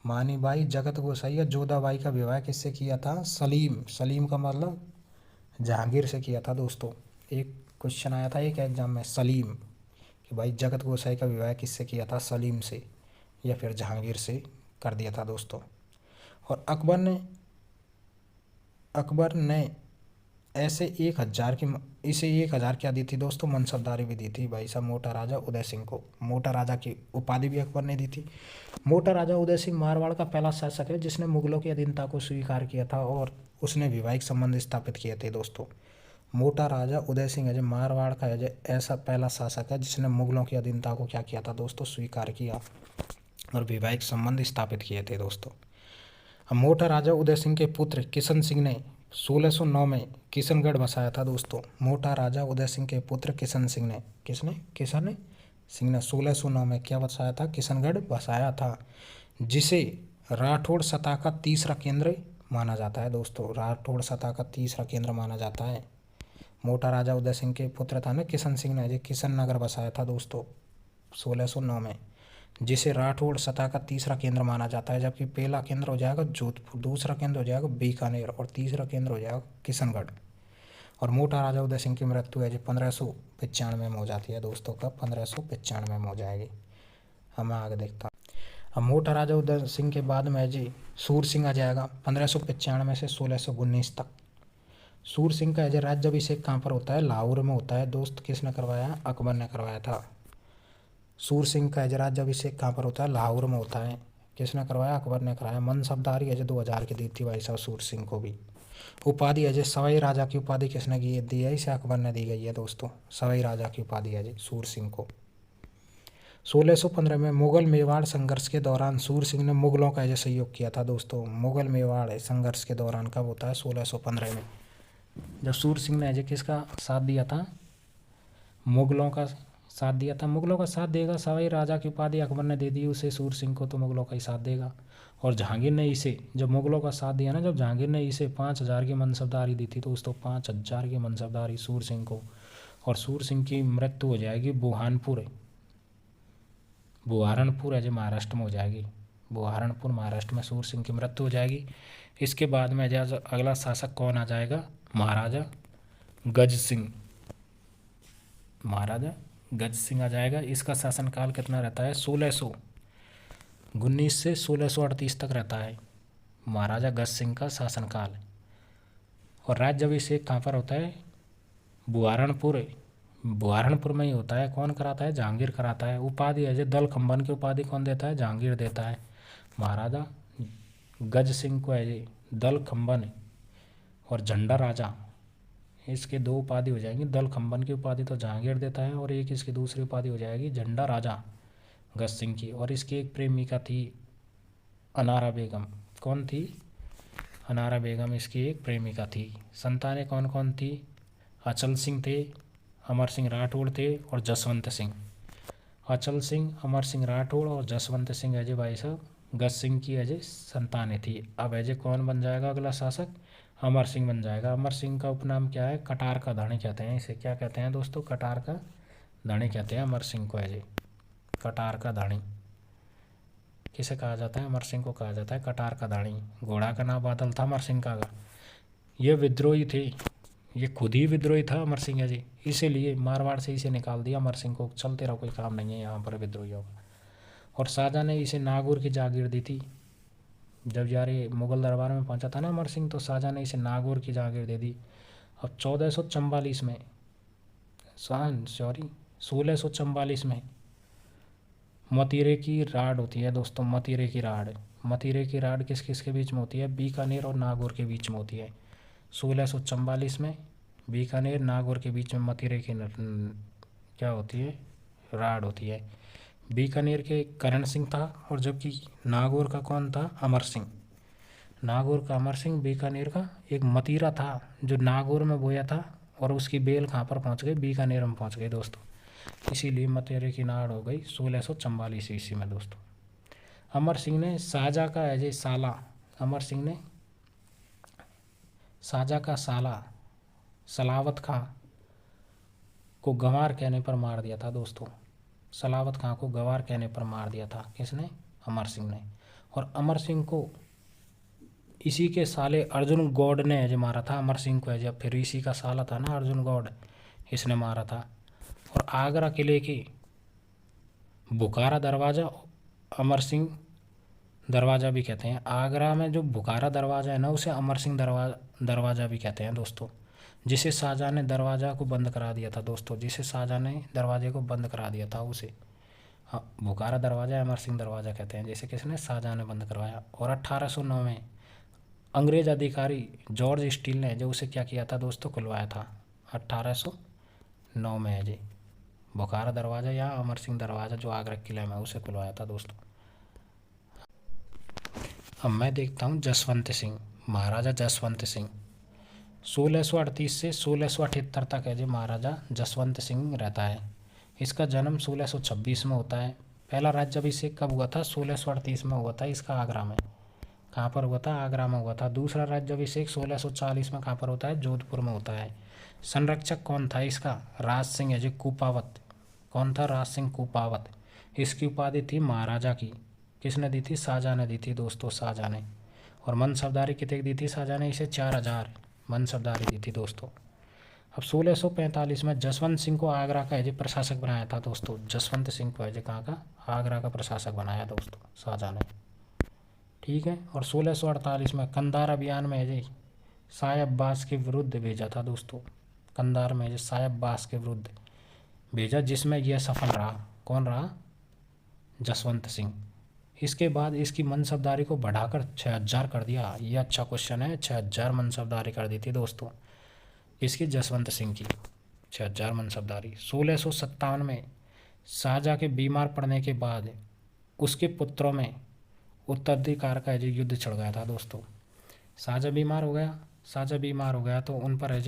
मानीबाई जगत गोसाई या जोधाबाई का विवाह किससे किया था? सलीम का मतलब जहांगीर से किया था दोस्तों। एक क्वेश्चन आया था एक एग्जाम में, सलीम, कि भाई जगत गोसाई का विवाह किससे किया था? सलीम से या फिर जहांगीर से कर दिया था दोस्तों। और अकबर ने ऐसे 1000 की इसे 1000 क्या दी थी दोस्तों? मनसबदारी भी दी थी भाई साहब मोटा राजा उदय सिंह को। मोटा राजा की उपाधि भी अकबर ने दी थी। मोटा राजा उदय सिंह मारवाड़ का पहला शासक है जिसने मुगलों की अधीनता को स्वीकार किया था और उसने वैवाहिक संबंध स्थापित किए थे दोस्तों। मोटा राजा उदय सिंह है जो मारवाड़ का है ऐसा पहला शासक है जिसने मुगलों की अधीनता को क्या किया था दोस्तों? स्वीकार किया और वैवाहिक संबंध स्थापित किए थे दोस्तों। अब मोटा राजा उदय सिंह के पुत्र किशन सिंह ने 1609 में किशनगढ़ बसाया था दोस्तों। मोटा राजा उदय सिंह के पुत्र किशन सिंह ने 1609 में क्या बसाया था? किशनगढ़ बसाया था, जिसे राठौड़ सत्ता का तीसरा केंद्र माना जाता है दोस्तों। राठौड़ सत्ता का तीसरा केंद्र माना जाता है। मोटा राजा उदय सिंह के पुत्र था ना किशन सिंह ने, किशन नगर बसाया था दोस्तों 1609 में, जिसे राठौड़ सत्ता का तीसरा केंद्र माना जाता है। जबकि पहला केंद्र हो जाएगा जोधपुर, दूसरा केंद्र हो जाएगा बीकानेर और तीसरा केंद्र हो जाएगा किशनगढ़। और मोटा राजा उदय सिंह की मृत्यु है जो 1595 में हो जाती है दोस्तों। कब? 1595 में हो जाएगी। हम आगे देखता हूँ। अब मोटा राजा उदय सिंह के बाद में जी सूर सिंह आ जाएगा 1595 से 1619 तक। सूर सिंह का राज्याभिषेक कहाँ पर होता है? लाहौर में होता है दोस्त। किसने करवाया? अकबर ने करवाया था। सूर सिंह का राज्याभिषेक कहाँ पर होता है? लाहौर में होता है। किसने करवाया? अकबर ने कराया। मनसबदारी 2000 की दी थी भाई साहब सूर सिंह को भी। उपाधि सवाई राजा की उपाधि किसने दी है? इसे अकबर ने दी गई है दोस्तों। सवाई राजा की उपाधि है सूर सिंह को। 1615 में मुगल मेवाड़ संघर्ष के दौरान सूर सिंह ने मुगलों का सहयोग किया था दोस्तों। मुगल मेवाड़ संघर्ष के दौरान कब होता है? 1615 में, जब सूर सिंह ने किसका साथ दिया था? मुगलों का साथ दिया था। मुगलों का साथ देगा, सवाई राजा की उपाधि अकबर ने दे दी उसे सूर सिंह को, तो मुगलों का ही साथ देगा। और जहांगीर ने इसे, जब मुगलों का साथ दिया ना, जब जहांगीर ने इसे 5000 की मनसबदारी दी थी तो दोस्तों 5000 की मनसबदारी सूर सिंह को। और सूर सिंह की मृत्यु हो जाएगी बुहारनपुर है जो महाराष्ट्र में हो जाएगी। बुहारनपुर महाराष्ट्र में सूर सिंह की मृत्यु हो जाएगी। इसके बाद में अगला शासक कौन आ जाएगा? महाराजा गज सिंह आ जाएगा। इसका शासनकाल कितना रहता है? 1619 से 1638 तक रहता है महाराजा गज सिंह का शासनकाल। और राज्याभिषेक कहाँ पर होता है? बुहारनपुर में ही होता है। कौन कराता है? जहांगीर कराता है। उपाधि है दल खंबन की उपाधि कौन देता है? जहांगीर देता है। महाराजा गज सिंह को है दल खंबन और झंडा राजा, इसके 2 उपाधि हो जाएंगी। दल खंबन की उपाधि तो जहांगीर देता है और एक इसकी दूसरी उपाधि हो जाएगी झंडा राजा गज सिंह की। और इसकी एक प्रेमिका थी अनारा बेगम। कौन थी? अनारा बेगम इसकी एक प्रेमिका थी। संतानें कौन कौन थी? अचल सिंह थे, अमर सिंह राठौड़ थे और जसवंत सिंह। अचल सिंह, अमर सिंह राठौड़ और जसवंत सिंह अजय भाई साहब गज सिंह की अजय संतानें थी। अब अजय कौन बन जाएगा अगला शासक? अमर सिंह बन जाएगा। अमर सिंह का उपनाम क्या है? कटार का धनी कहते हैं इसे। क्या कहते हैं दोस्तों? कटार का धनी कहते हैं अमर सिंह को। अजय कटार का धनी किसे कहा जाता है? अमर सिंह को कहा जाता है कटार का धनी। घोड़ा का नाम बादल था अमर सिंह का। ये विद्रोही थे, ये खुद ही विद्रोही था अमर सिंह अजय, इसीलिए मारवाड़ से इसे निकाल दिया अमर सिंह को। चलते रहो, कोई काम नहीं है यहाँ पर विद्रोहियों का। और शाहजहाँ ने इसे नागौर की जागीर दी थी। जब यार ये मुगल दरबार में पहुंचा था ना अमर सिंह, तो शाहजहाँ ने इसे नागौर की जागीर दे दी। अब 1444 में 1644 में मतीरे की राड होती है दोस्तों। मतीरे की राड, मतीरे की राड किस किस के बीच में होती है? बीकानेर और नागौर के बीच में होती है। 1644 में बीकानेर नागौर के बीच में मतीरे की क्या होती है? राड होती है। बीकानेर के करण सिंह था और जबकि नागौर का कौन था? अमर सिंह। नागौर का अमर सिंह, बीकानेर का एक मतीरा था जो नागौर में बोया था और उसकी बेल कहाँ पर पहुँच गई? बीकानेर में पहुँच गई दोस्तों। इसीलिए मतीरे की नाड़ हो गई 1644 ईस्वी में दोस्तों। अमर सिंह ने शाहजहाँ का अजय साला, अमर सिंह ने शाहजहाँ का साला सलावत खां को गंवार कहने पर मार दिया था दोस्तों। सलावत खां को गंवार कहने पर मार दिया था। किसने? अमर सिंह ने। और अमर सिंह को इसी के साले अर्जुन गौड़ ने अजय मारा था अमर सिंह को। अजय फिर इसी का साला था ना अर्जुन गौड़, इसने मारा था। और आगरा किले के बुखारा दरवाज़ा अमर सिंह दरवाज़ा भी कहते हैं। आगरा में जो बुखारा दरवाज़ा है ना, उसे अमर सिंह दरवाज़ा भी कहते हैं दोस्तों, जिसे शाहजहाँ ने दरवाज़ा को बंद करा दिया था दोस्तों। जिसे शाहजहाँ ने दरवाजे को बंद करा दिया था उसे बुखारा दरवाज़ा अमर सिंह दरवाज़ा कहते हैं, जैसे किसने? शाहजहाँ ने बंद करवाया। और 1809 में अंग्रेज अधिकारी जॉर्ज स्टील ने जो उसे क्या किया था दोस्तों? खुलवाया था 1809 में। जी बुखारा दरवाज़ा या अमर सिंह दरवाज़ा जो आगरा किले में, उसे खुलवाया था दोस्तों। अब मैं देखता हूँ जसवंत सिंह, महाराजा जसवंत सिंह। 1638 से 1678 तक है जी महाराजा जसवंत सिंह रहता है। इसका जन्म 1626 में होता है। पहला राज्याभिषेक कब हुआ था? 1638 में हुआ था इसका, आगरा में। कहाँ पर हुआ था? आगरा में हुआ था। दूसरा राज्याभिषेक 1640 में कहाँ पर होता है? जोधपुर में होता है। संरक्षक कौन था इसका? राज सिंह है जी कुपावत। कौन था? राज सिंह कुपावत। इसकी उपाधि थी महाराजा की। किसने दी थी? शाहजहाँ ने दी थी दोस्तों, शाहजहाँ ने। और मनसबदारी कितने दी थी शाहजहाँ ने? इसे 4000 मनसबदारी दी थी दोस्तों। अब 1645 में जसवंत सिंह को आगरा का है प्रशासक बनाया था दोस्तों। जसवंत सिंह को है कहाँ का? आगरा का प्रशासक बनाया दोस्तों शाहजहाँ ने। ठीक है। और 1648 में कंधार अभियान में है शाह अब्बास के विरुद्ध भेजा था दोस्तों। कंधार में शाह अब्बास के विरुद्ध भेजा, जिसमें यह सफल रहा। कौन रहा? जसवंत सिंह। इसके बाद इसकी मनसबदारी को बढ़ाकर 6000 कर दिया। ये अच्छा क्वेश्चन है। 6000 मनसबदारी कर दी थी दोस्तों इसकी, जसवंत सिंह की 6000 मनसबदारी। 1657 में शाहजहाँ के बीमार पड़ने के बाद उसके पुत्रों में उत्तराधिकार का जो युद्ध छिड़ गया था दोस्तों। शाहजहाँ बीमार हो गया तो उन पर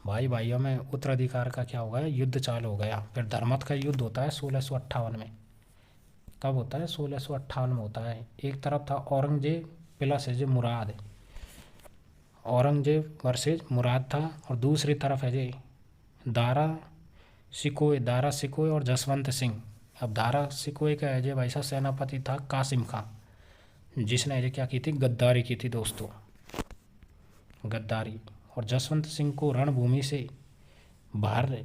भाई भाइयों में उत्तराधिकार का क्या हो गया? युद्ध चालू हो गया। फिर धर्मत का युद्ध होता है 1658 में। कब होता है? 1658 में होता है। एक तरफ था औरंगजेब प्लस मुराद, औरंगजेब वर्सेज मुराद था। और दूसरी तरफ है दारा सिकोय और जसवंत सिंह। अब दारा सिकोय का है भाई साहब सेनापति था कासिम खां, जिसने क्या की थी? गद्दारी की थी दोस्तों, गद्दारी। और जसवंत सिंह को रणभूमि से बाहर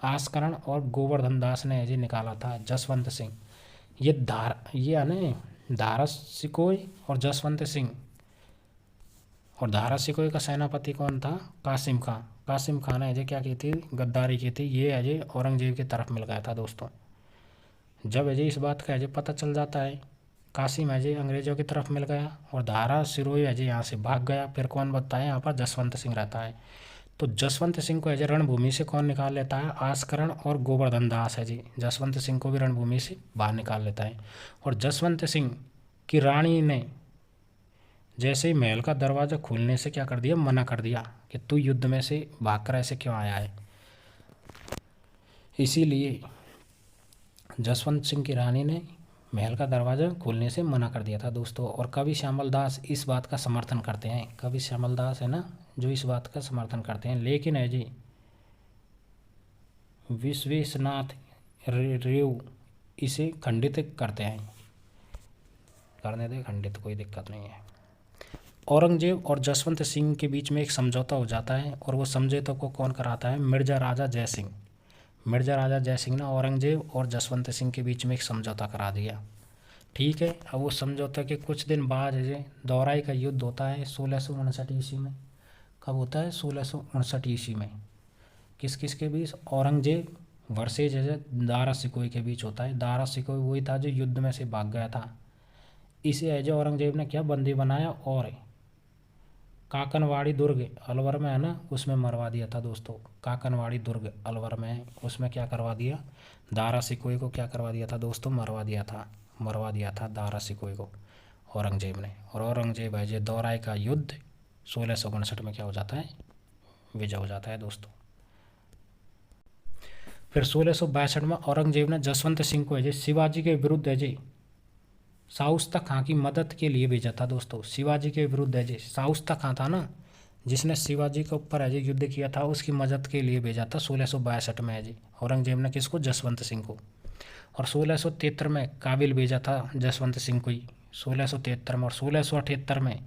आस्करण और गोवर्धन दास ने निकाला था। जसवंत सिंह ये दारा सिकोय और जसवंत सिंह। और दारा सिकोय का सेनापति कौन था? कासिम खां। कासिम खां ने क्या की थी? गद्दारी की थी। ये औरंगजेब की तरफ मिल गया था दोस्तों। जब इस बात का पता चल जाता है, कासिम अंग्रेजों की तरफ मिल गया और दारा सिरोय यहाँ से भाग गया। फिर कौन बचता है यहाँ पर? जसवंत सिंह रहता है। तो जसवंत सिंह को रणभूमि से कौन निकाल लेता है? आस्करण और गोवर्धन दास है जसवंत सिंह को भी रणभूमि से बाहर निकाल लेता है। और जसवंत सिंह की रानी ने जैसे ही महल का दरवाज़ा खोलने से क्या कर दिया? मना कर दिया कि तू युद्ध में से भाग कर ऐसे क्यों आया है। इसीलिए जसवंत सिंह की रानी ने महल का दरवाज़ा खोलने से मना कर दिया था दोस्तों। और कवि श्यामल दास इस बात का समर्थन करते हैं, कवि श्यामल दास है ना जो इस बात का समर्थन करते हैं, लेकिन है जी विश्वेशनाथ रेव इसे खंडित करते हैं। करने दे खंडित, कोई दिक्कत नहीं है। औरंगजेब और जसवंत सिंह के बीच में एक समझौता हो जाता है, और वो समझौता को कौन कराता है? मिर्जा राजा जय सिंह। मिर्जा राजा जय सिंह ने औरंगजेब और जसवंत सिंह के बीच में एक समझौता करा दिया। ठीक है, अब वो समझौता के कुछ दिन बाद दौराई का युद्ध होता है 1659 ईस्वी में। कब होता है? 1659 ईस्वी में। किस किस के बीच? औरंगजेब वर्सेज दारा सिकोई के बीच होता है। दारा सिकोई वही था जो युद्ध में से भाग गया था। इसे औरंगजेब ने क्या बंदी बनाया और काकनवाड़ी दुर्ग अलवर में है ना उसमें मरवा दिया था दोस्तों। काकनवाड़ी दुर्ग अलवर में उसमें क्या करवा दिया? दारा सिकोई को क्या करवा दिया था दोस्तों? मरवा दिया था दारा सिकोई को औरंगजेब ने। और औरंगजेब है जो दौराई का युद्ध 1659 में क्या हो जाता है? विजय हो जाता है दोस्तों। फिर 1662 में औरंगजेब ने जसवंत सिंह को शिवाजी के विरुद्ध शाउस्ता खां की मदद के लिए भेजा था दोस्तों। शिवाजी के विरुद्ध शाउस्ता खां था ना जिसने शिवाजी के ऊपर युद्ध किया था, उसकी मदद के लिए भेजा था 1662 में औरंगजेब ने। किसको? जसवंत सिंह को। और 1673 में काबिल भेजा था जसवंत सिंह को ही 1673 में। और 1678 में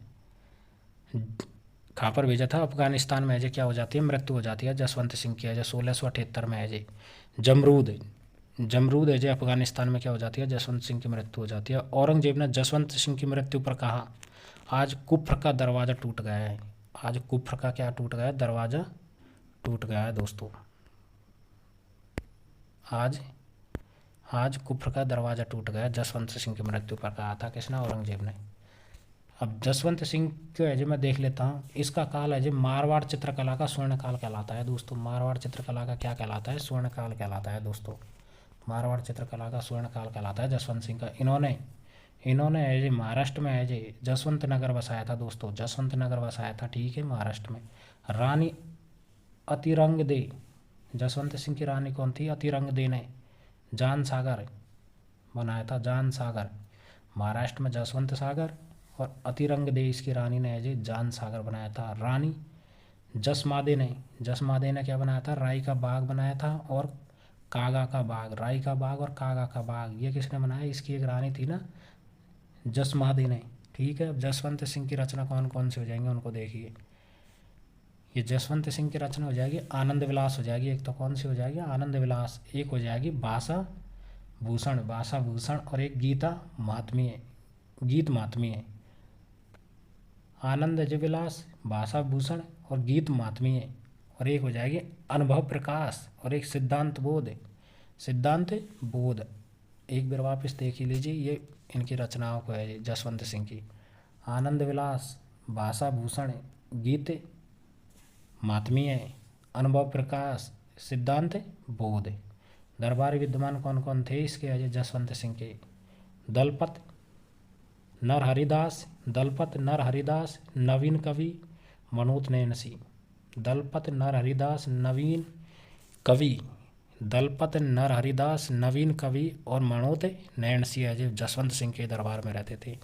कहाँ पर भेजा था? अफगानिस्तान में क्या हो जाती है? मृत्यु हो जाती है जसवंत सिंह की 1678 में जमरूद अफगानिस्तान में क्या हो जाती है? जसवंत सिंह की मृत्यु हो जाती है। औरंगजेब ने जसवंत सिंह की मृत्यु पर कहा, आज कुफ्र का दरवाज़ा टूट गया है। आज कुफ्र का क्या टूट गया? दरवाज़ा टूट गया है दोस्तों। आज कुफ्र का दरवाज़ा टूट गया, जसवंत सिंह की मृत्यु पर कहा था। किसने? औरंगजेब ने। अब जसवंत सिंह को मैं देख लेता हूँ। इसका काल मारवाड़ चित्रकला का स्वर्ण काल कहलाता है दोस्तों। मारवाड़ चित्रकला का क्या कहलाता है? स्वर्ण काल कहलाता है दोस्तों। मारवाड़ चित्रकला का स्वर्ण काल कहलाता है जसवंत सिंह का। इन्होंने महाराष्ट्र में जसवंत नगर बसाया था दोस्तों। जसवंत नगर बसाया था, ठीक है, महाराष्ट्र में। रानी अतिरंग दे, जसवंत सिंह की रानी कौन थी? अतिरंग दे ने जान सागर बनाया था। जान सागर, महाराष्ट्र में जसवंत सागर, और अतिरंग दे इसकी रानी ने जान सागर बनाया था। रानी जसमादे ने क्या बनाया था? राई का बाग बनाया था और कागा का बाग। राई का बाग और कागा का बाग ये किसने बनाया? इसकी एक रानी थी ना जसमादे ने। ठीक है, अब जसवंत सिंह की रचना कौन कौन से हो जाएंगे उनको देखिए। ये जसवंत सिंह की रचना हो जाएगी आनंद विलास हो जाएगी। एक तो कौन सी हो जाएगी? आनंद विलास। एक हो जाएगी भाषा भूषण, और एक गीत महात्म्य। आनंद विलास, भाषा भूषण और गीत महात्म्य। और एक हो जाएगी अनुभव प्रकाश और एक सिद्धांत बोध। एक बार वापस देख लीजिए, ये इनकी रचनाओं को है जसवंत सिंह की। आनंद विलास, भाषा भूषण, गीत महात्म्य, अनुभव प्रकाश, सिद्धांत बोध। दरबारी विद्वान कौन कौन थे इसके? जसवंत सिंह के दलपत नरहरिदास, नवीन कवि, मनोत नैनसी। दलपत नरहरिदास नवीन कवि और मनोत नैनसी जो जसवंत सिंह के दरबार में रहते थे।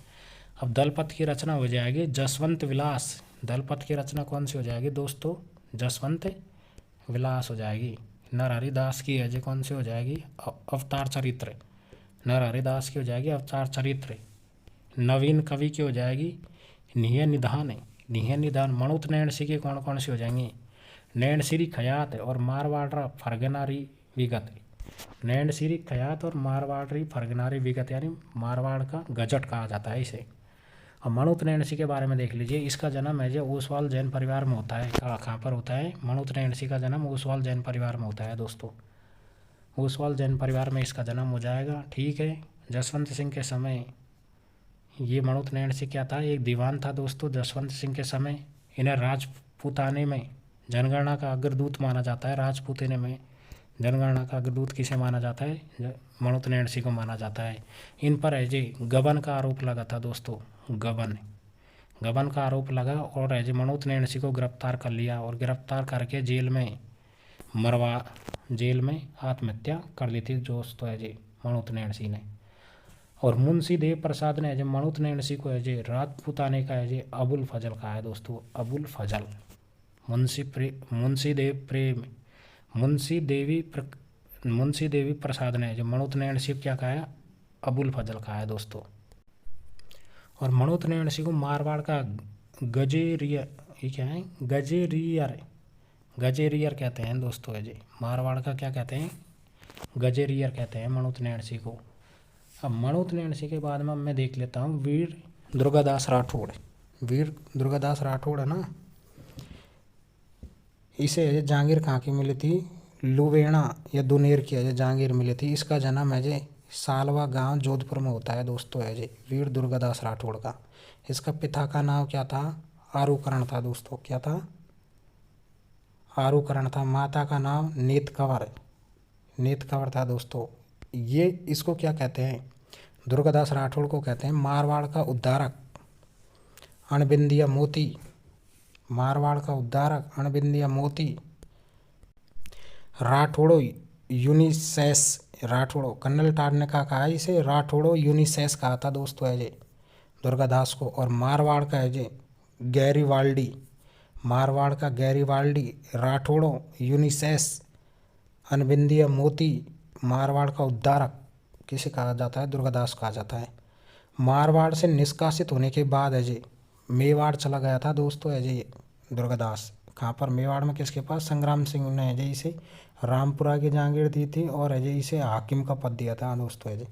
अब दलपत की रचना हो जाएगी जसवंत विलास। दलपत की रचना कौन सी हो जाएगी दोस्तों? जसवंत विलास हो जाएगी। नरहरिदास की कौन सी हो जाएगी? अवतार चरित्र। नरहरिदास की हो जाएगी अवतार चरित्र। नवीन कवि की हो जाएगी निह निधान। मणुत नैणसी की कौन कौन सी हो जाएंगी? नैणसिरी खयात और मारवाड़ा फरगनारी विगत। नैणसिरी खयात और मारवाड़ी फरगनारी विगत यानी मारवाड़ का गजट कहा जाता है इसे। अब मणुत नैणसी के बारे में देख लीजिए। इसका जन्म ओसवाल जैन परिवार में होता है। कहाँ पर होता है? मणुत नैणसी का जन्म ओसवाल जैन परिवार में होता है दोस्तों। ओसवाल जैन परिवार में इसका जन्म हो जाएगा। ठीक है, जसवंत सिंह के समय ये मणुत नैणसी क्या था? एक दीवान था दोस्तों। जसवंत सिंह के समय इन्हें राजपूताने में जनगणना का अग्रदूत माना जाता है। राजपूताने में जनगणना का अग्रदूत किसे माना जाता है? मणुत नैणसी को माना जाता है। इन पर गबन का आरोप लगा था दोस्तों। गबन का आरोप लगा और मणुत नैणसी को गिरफ्तार कर लिया और गिरफ्तार करके जेल में जेल में आत्महत्या कर ली थी दोस्तों है जी मणुत नैण सिंह ने। और मुंशी देव प्रसाद ने जो मणुत नैण सिंह को है जी राजपूताने का है जी अबुल फजल कहा है दोस्तों, अबुल फजल। मुंशी देव प्रेम मुंशी देवी प्रसाद ने जो मणुत नैण सिंह क्या कहा है, अबुल फजल कहा है दोस्तों। और मणुत नैण सिंह को मारवाड़ का गजेरियर, ये क्या है, गजेरियर कहते हैं दोस्तों है जी। मारवाड़ का क्या कहते हैं, गजेरियर कहते हैं मणुत नैण सिंह को। अब मणुत नैण सिंह के बाद में मैं देख लेता हूँ वीर दुर्गादास राठौड़। वीर दुर्गादास राठौड़ है ना, इसे जहांगीर कहाँ की मिली थी, लुवेणा या दुनेर की है जहांगीर मिली थी। इसका जन्म है जी सालवा गांव जोधपुर में होता है दोस्तों है जी वीर दुर्गादास राठौड़ का। इसका पिता का नाम क्या था, आरूकरण था दोस्तों, क्या था, आरूकरण था। माता का नाम नेत कंवर था दोस्तों। ये इसको क्या कहते हैं, दुर्गादास राठौड़ को कहते हैं मारवाड़ का उद्धारक अणबिंदिया मोती। मारवाड़ का उद्धारक अणबिंदिया मोती। राठौड़ो यूनिसेस, राठौड़ो कर्नल टार ने कहा इसे राठौड़ो यूनिसेस कहा था दोस्तों है जी दुर्गादास को। और मारवाड़ का है जी गैरीवाल्डी, मारवाड़ का गैरीवाल्डी, राठौड़ो यूनिसेस अनबिंदिया मोती, मारवाड़ का उद्धारक किसे कहा जाता है, दुर्गादास कहा जाता है। मारवाड़ से निष्कासित होने के बाद है जी मेवाड़ चला गया था दोस्तों है जी दुर्गादास। कहाँ पर, मेवाड़ में किसके पास, संग्राम सिंह ने है जी इसे रामपुरा की जहांगीर दी थी और है जी इसे हाकिम का पद दिया था दोस्तों है जी,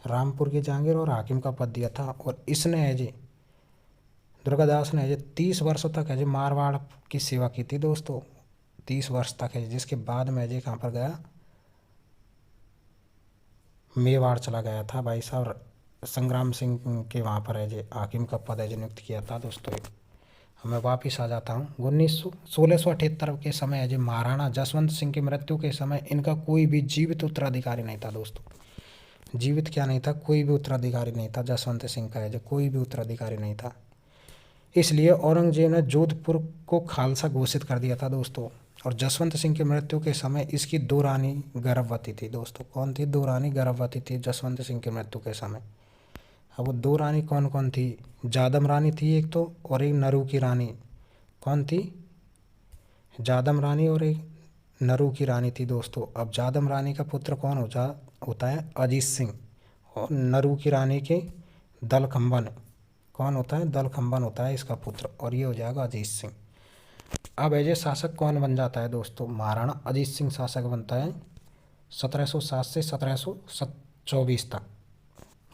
रामपुर की जहांगीर और हाकिम का पद दिया था। और इसने है जी दुर्गादास ने है जी 30 वर्षों तक है जी मारवाड़ की सेवा की थी दोस्तों, 30 वर्ष तक है, जिसके बाद में है जी कहाँ पर गया, मेवाड़ चला गया था भाई साहब। संग्राम सिंह के वहाँ पर है जी हाकिम का पद है जी नियुक्त किया था दोस्तों। मैं वापिस आ जाता हूँ 1678 के समय है जी महाराणा जसवंत सिंह की मृत्यु के समय इनका कोई भी जीवित उत्तराधिकारी नहीं था दोस्तों। जीवित क्या नहीं था, कोई भी उत्तराधिकारी नहीं था जसवंत सिंह का है जो, कोई भी उत्तराधिकारी नहीं था। इसलिए औरंगजेब ने जोधपुर को खालसा घोषित कर दिया था दोस्तों। और जसवंत सिंह की मृत्यु के समय इसकी 2 रानी गर्भवती थी दोस्तों। कौन थी, 2 रानी गर्भवती थी जसवंत सिंह की मृत्यु के समय। अब वो 2 रानी कौन कौन थी, जादम रानी थी एक तो, और एक नरू की रानी। कौन थी, जादम रानी और एक नरू की रानी थी दोस्तों। अब जादम रानी का पुत्र कौन होता है, अजीत सिंह। और नरू की रानी के दलखंबन, कौन होता है, दलखंबन होता है इसका पुत्र, और ये हो जाएगा अजीत सिंह। अब ऐसे शासक कौन बन जाता है दोस्तों, महाराणा अजीत सिंह शासक बनता है 1707 से 1724 तक,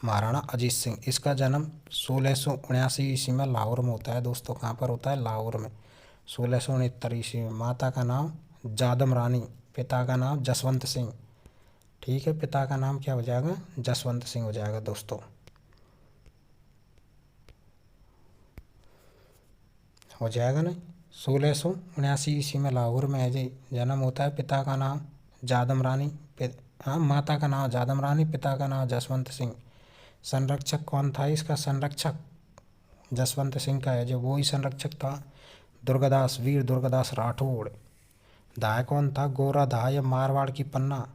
महाराणा अजीत सिंह। इसका जन्म 1679 ईस्वी में लाहौर में होता है दोस्तों। कहाँ पर होता है, लाहौर में, 1669 ईस्वी में। माता का नाम जादम रानी, पिता का नाम जसवंत सिंह। ठीक है, पिता का नाम क्या हो जाएगा, जसवंत सिंह हो जाएगा दोस्तों। हो जाएगा ना, 1679 ईस्वी में लाहौर में है जी जन्म होता है। पिता का नाम जादम रानी, हाँ, माता का नाम जादम रानी, पिता का नाम जसवंत सिंह। संरक्षक कौन था इसका, संरक्षक जसवंत सिंह का है जो, वो ही संरक्षक था दुर्गादास, वीर दुर्गादास राठौड़। दाय कौन था, गोरा दाय या मारवाड़ की पन्ना,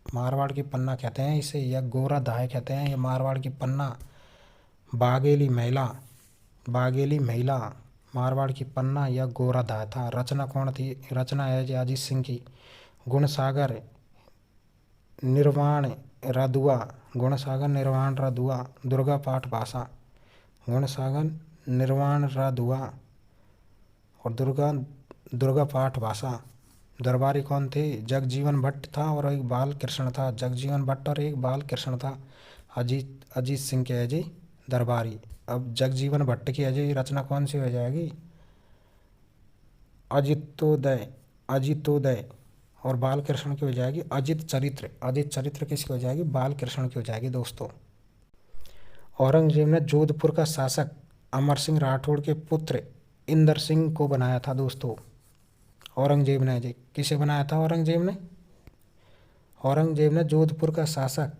मारवाड़ की पन्ना कहते हैं इसे, या गोरा दाय कहते हैं, या मारवाड़ की पन्ना। बागेली महिला, बागेली महिला, मारवाड़ की पन्ना या गोरा दाय था। रचना कौन थी, रचना है जी अजीत सिंह की। गुणसागर निर्वाण रदुआ, गुणसागर निर्वाण रदुआ, दुर्गा पाठ भाषा, गुणसागर निर्वाण रदुआ और दुर्गा पाठ भाषा। दरबारी कौन थे, जगजीवन भट्ट था और एक बाल कृष्ण था, जगजीवन भट्ट और एक बाल कृष्ण था। अजीत सिंह के है जी दरबारी। अब जगजीवन भट्ट की है जी रचना कौन सी हो जाएगी, अजितोदय, अजितोदय। और बाल कृष्ण की हो जाएगी अजित चरित्र, अजित चरित्र किसकी हो जाएगी, बाल कृष्ण की हो जाएगी दोस्तों। औरंगजेब ने जोधपुर का शासक अमर सिंह राठौड़ के पुत्र इंदर सिंह को बनाया था दोस्तों। औरंगजेब ने जी किसे बनाया था, औरंगजेब ने जोधपुर का शासक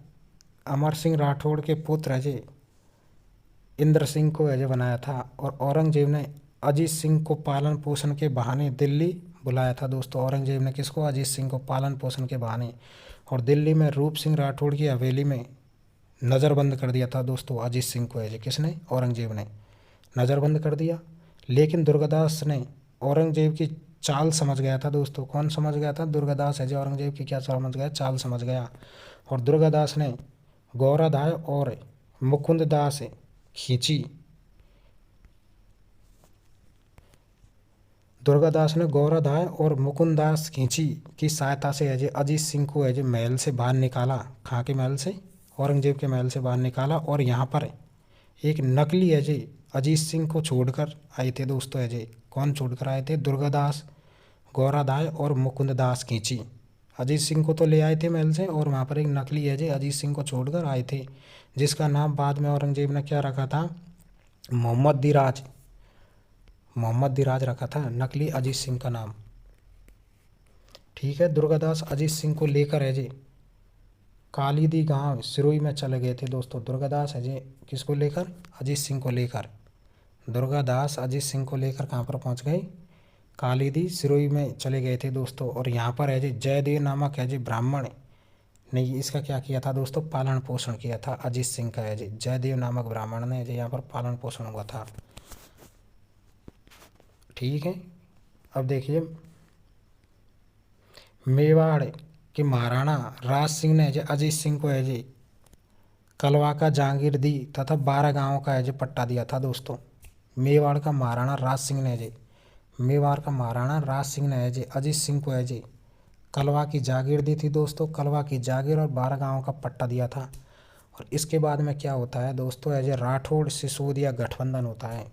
अमर सिंह राठौड़ के पुत्र अजय इंद्र सिंह को अजय बनाया था। और औरंगजेब ने अजीत सिंह को पालन पोषण के बहाने दिल्ली बुलाया था दोस्तों औरंगजेब ने। किसको? अजीत सिंह को, पालन पोषण के बहाने। और दिल्ली में रूप सिंह राठौड़ की हवेली में नज़रबंद कर दिया था दोस्तों अजीत सिंह को। है जी किसने? औरंगजेब ने नज़रबंद कर दिया। लेकिन दुर्गादास ने औरंगजेब की चाल समझ गया था दोस्तों। कौन समझ गया था? दुर्गादास है जी औरंगजेब की क्या समझ गया? चाल समझ गया। और दुर्गादास ने गौराधाय और मुकुंददास खींची। दुर्गादास ने गौराधाय और मुकुंददास खींची की सहायता से है जी अजीत सिंह को है जी महल से बाहर निकाला। कहाँ के महल से? औरंगजेब के महल से बाहर निकाला। और यहाँ पर एक नकली है जी अजीत सिंह को छोड़कर आए थे दोस्तों। है जी कौन छोड़कर आए थे? दुर्गादास, गौराधाय और मुकुंददास खींची। अजीत सिंह को तो ले आए थे महल से, और वहाँ पर एक नकली है जी अजीत सिंह को छोड़कर आए थे, जिसका नाम बाद में औरंगजेब ने क्या रखा था? मोहम्मद दिराज। मोहम्मद दिराज रखा था नकली अजीत सिंह का नाम। ठीक है। दुर्गादास अजीत सिंह को लेकर है जी कालीदी गांव सिरोही में चले गए थे दोस्तों। दुर्गादास है जी किसको लेकर? अजीत सिंह को लेकर। दुर्गादास अजीत सिंह को लेकर कहाँ पर पहुँच गए? कालीदी सिरोही में चले गए थे दोस्तों। और यहाँ पर है जी जयदेव नामक है जी ब्राह्मण ने इसका क्या किया था दोस्तों? पालन पोषण किया था अजीत सिंह का। है जी जयदेव नामक ब्राह्मण ने जी यहाँ पर पालन पोषण हुआ था। ठीक है। अब देखिए, मेवाड़ के महाराणा राज सिंह ने जी अजीत सिंह को है जी कलवा का जागीर दी तथा 12 गांवों का है जी पट्टा दिया था दोस्तों। मेवाड़ का महाराणा राज सिंह ने जी मेवाड़ का महाराणा राज सिंह ने है जी अजीत सिंह को है जी कलवा की जागीर दी थी दोस्तों। कलवा की जागीर और 12 गांवों का पट्टा दिया था। और इसके बाद में क्या होता है दोस्तों? है जी राठौड़ सिसोदिया गठबंधन होता है।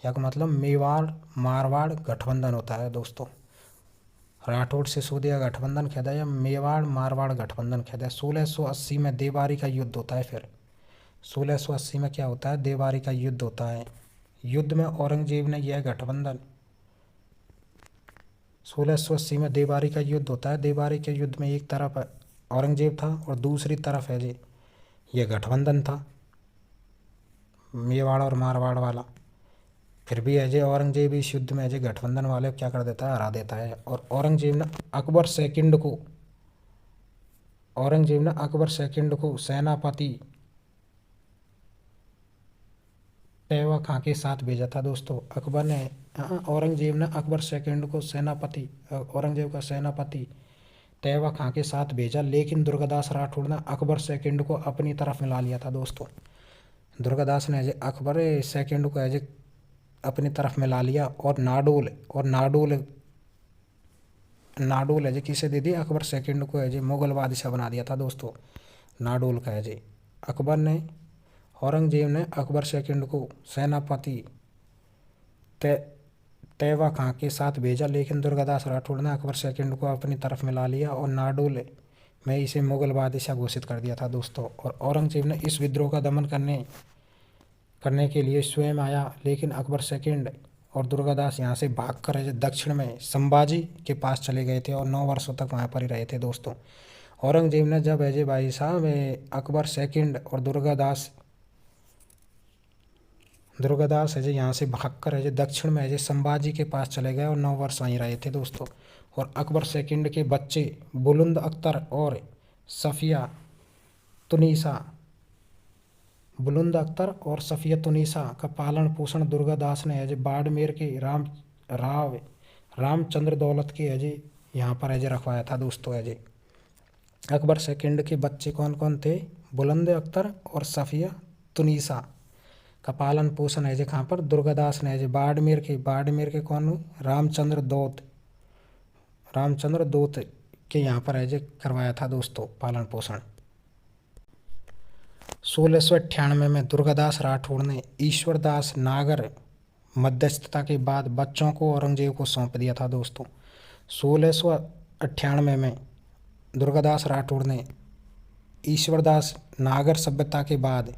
या का मतलब मेवाड़ मारवाड़ गठबंधन होता है दोस्तों। राठौड़ सिसोदिया गठबंधन कहता है या मेवाड़ मारवाड़ गठबंधन कहता है। 1680 में देवारी का युद्ध होता है। फिर 1680 में क्या होता है? देवारी का युद्ध होता है। युद्ध में औरंगजेब ने यह गठबंधन 1680 में देवारी का युद्ध होता है। देवारी के युद्ध में एक तरफ औरंगजेब था और दूसरी तरफ है जी यह गठबंधन था मेवाड़ और मारवाड़ वाला। फिर भी है जी औरंगजेब इस युद्ध में है जी गठबंधन वाले क्या कर देता है? हरा देता है। और औरंगजेब ने अकबर सेकंड को सेनापति पेवा खां के साथ भेजा था दोस्तों। औरंगजेब ने अकबर सेकंड को सेनापति औरंगजेब का सेनापति तेवा खां के साथ भेजा। लेकिन दुर्गादास राठौड़ ने अकबर सेकंड को अपनी तरफ मिला लिया था दोस्तों। दुर्गादास ने जी अकबर सेकंड को है जी अपनी तरफ मिला लिया। और नाडोल है जी किसे दे दी? अकबर सेकंड को है जी मुगल बादशाह बना दिया था दोस्तों। नाडोल का है जी औरंगजेब ने अकबर सेकंड को सेनापति तेवा खां के साथ भेजा। लेकिन दुर्गादास राठौड़ ने अकबर सेकंड को अपनी तरफ मिला लिया और नाडोल में इसे मुगल बादशाह घोषित कर दिया था दोस्तों। और औरंगजेब ने इस विद्रोह का दमन करने के लिए स्वयं आया। लेकिन अकबर सेकंड और दुर्गादास यहाँ से भागकर दक्षिण में संभाजी के पास चले गए थे और 9 वर्षों तक वहाँ पर ही रहे थे दोस्तों। औरंगजेब ने जब है भाई साहब अकबर सेकंड और दुर्गादास है यहाँ से भागकर है दक्षिण में है संभाजी के पास चले गए और 9 वर्ष वहीं रहे थे दोस्तों। और अकबर सेकंड के बच्चे बुलंद अख्तर और सफ़िया तुनीसा का पालन पोषण दुर्गादास ने है बाड़मेर के रामचंद्र दौलत के है यहाँ पर है रखवाया था दोस्तों। है अकबर सेकंड के बच्चे कौन कौन थे? बुलंद अख्तर और सफ़िया तुनीसा का पालन पोषण है कहाँ पर? दुर्गादास ने है बाड़मेर के कौन? रामचंद्र दूत के यहाँ पर है करवाया था दोस्तों पालन पोषण। 1698 में दुर्गादास राठौड़ ने ईश्वरदास नागर मध्यस्थता के बाद बच्चों को औरंगजेब को सौंप दिया था दोस्तों। 1698 में दुर्गादास राठौड़ ने ईश्वरदास नागर सभ्यता के बाद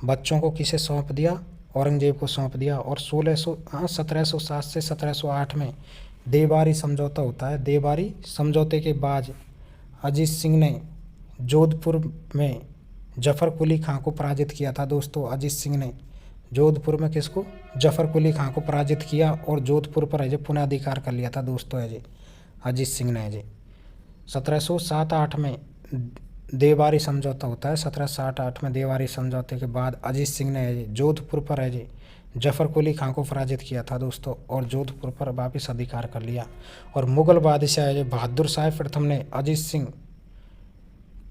बच्चों को किसे सौंप दिया? औरंगजेब को सौंप दिया। और 1707 से 1708 में देवारी समझौता होता है। देवारी समझौते के बाद अजीत सिंह ने जोधपुर में जफर कुली खां को पराजित किया था दोस्तों। अजीत सिंह ने जोधपुर में किसको, जफर कुली खां को पराजित किया और जोधपुर पर है जो पुनः अधिकार कर लिया था दोस्तों है जी अजीत सिंह ने है जी। 1707-8 में देवारी समझौता होता है। 1707-8 में देवारी समझौते के बाद अजीत सिंह ने है जी जोधपुर पर है जी जफर कुली खां को पराजित किया था दोस्तों और जोधपुर पर वापस अधिकार कर लिया। और मुगल बादशाह है बहादुर शाह प्रथम ने अजीत सिंह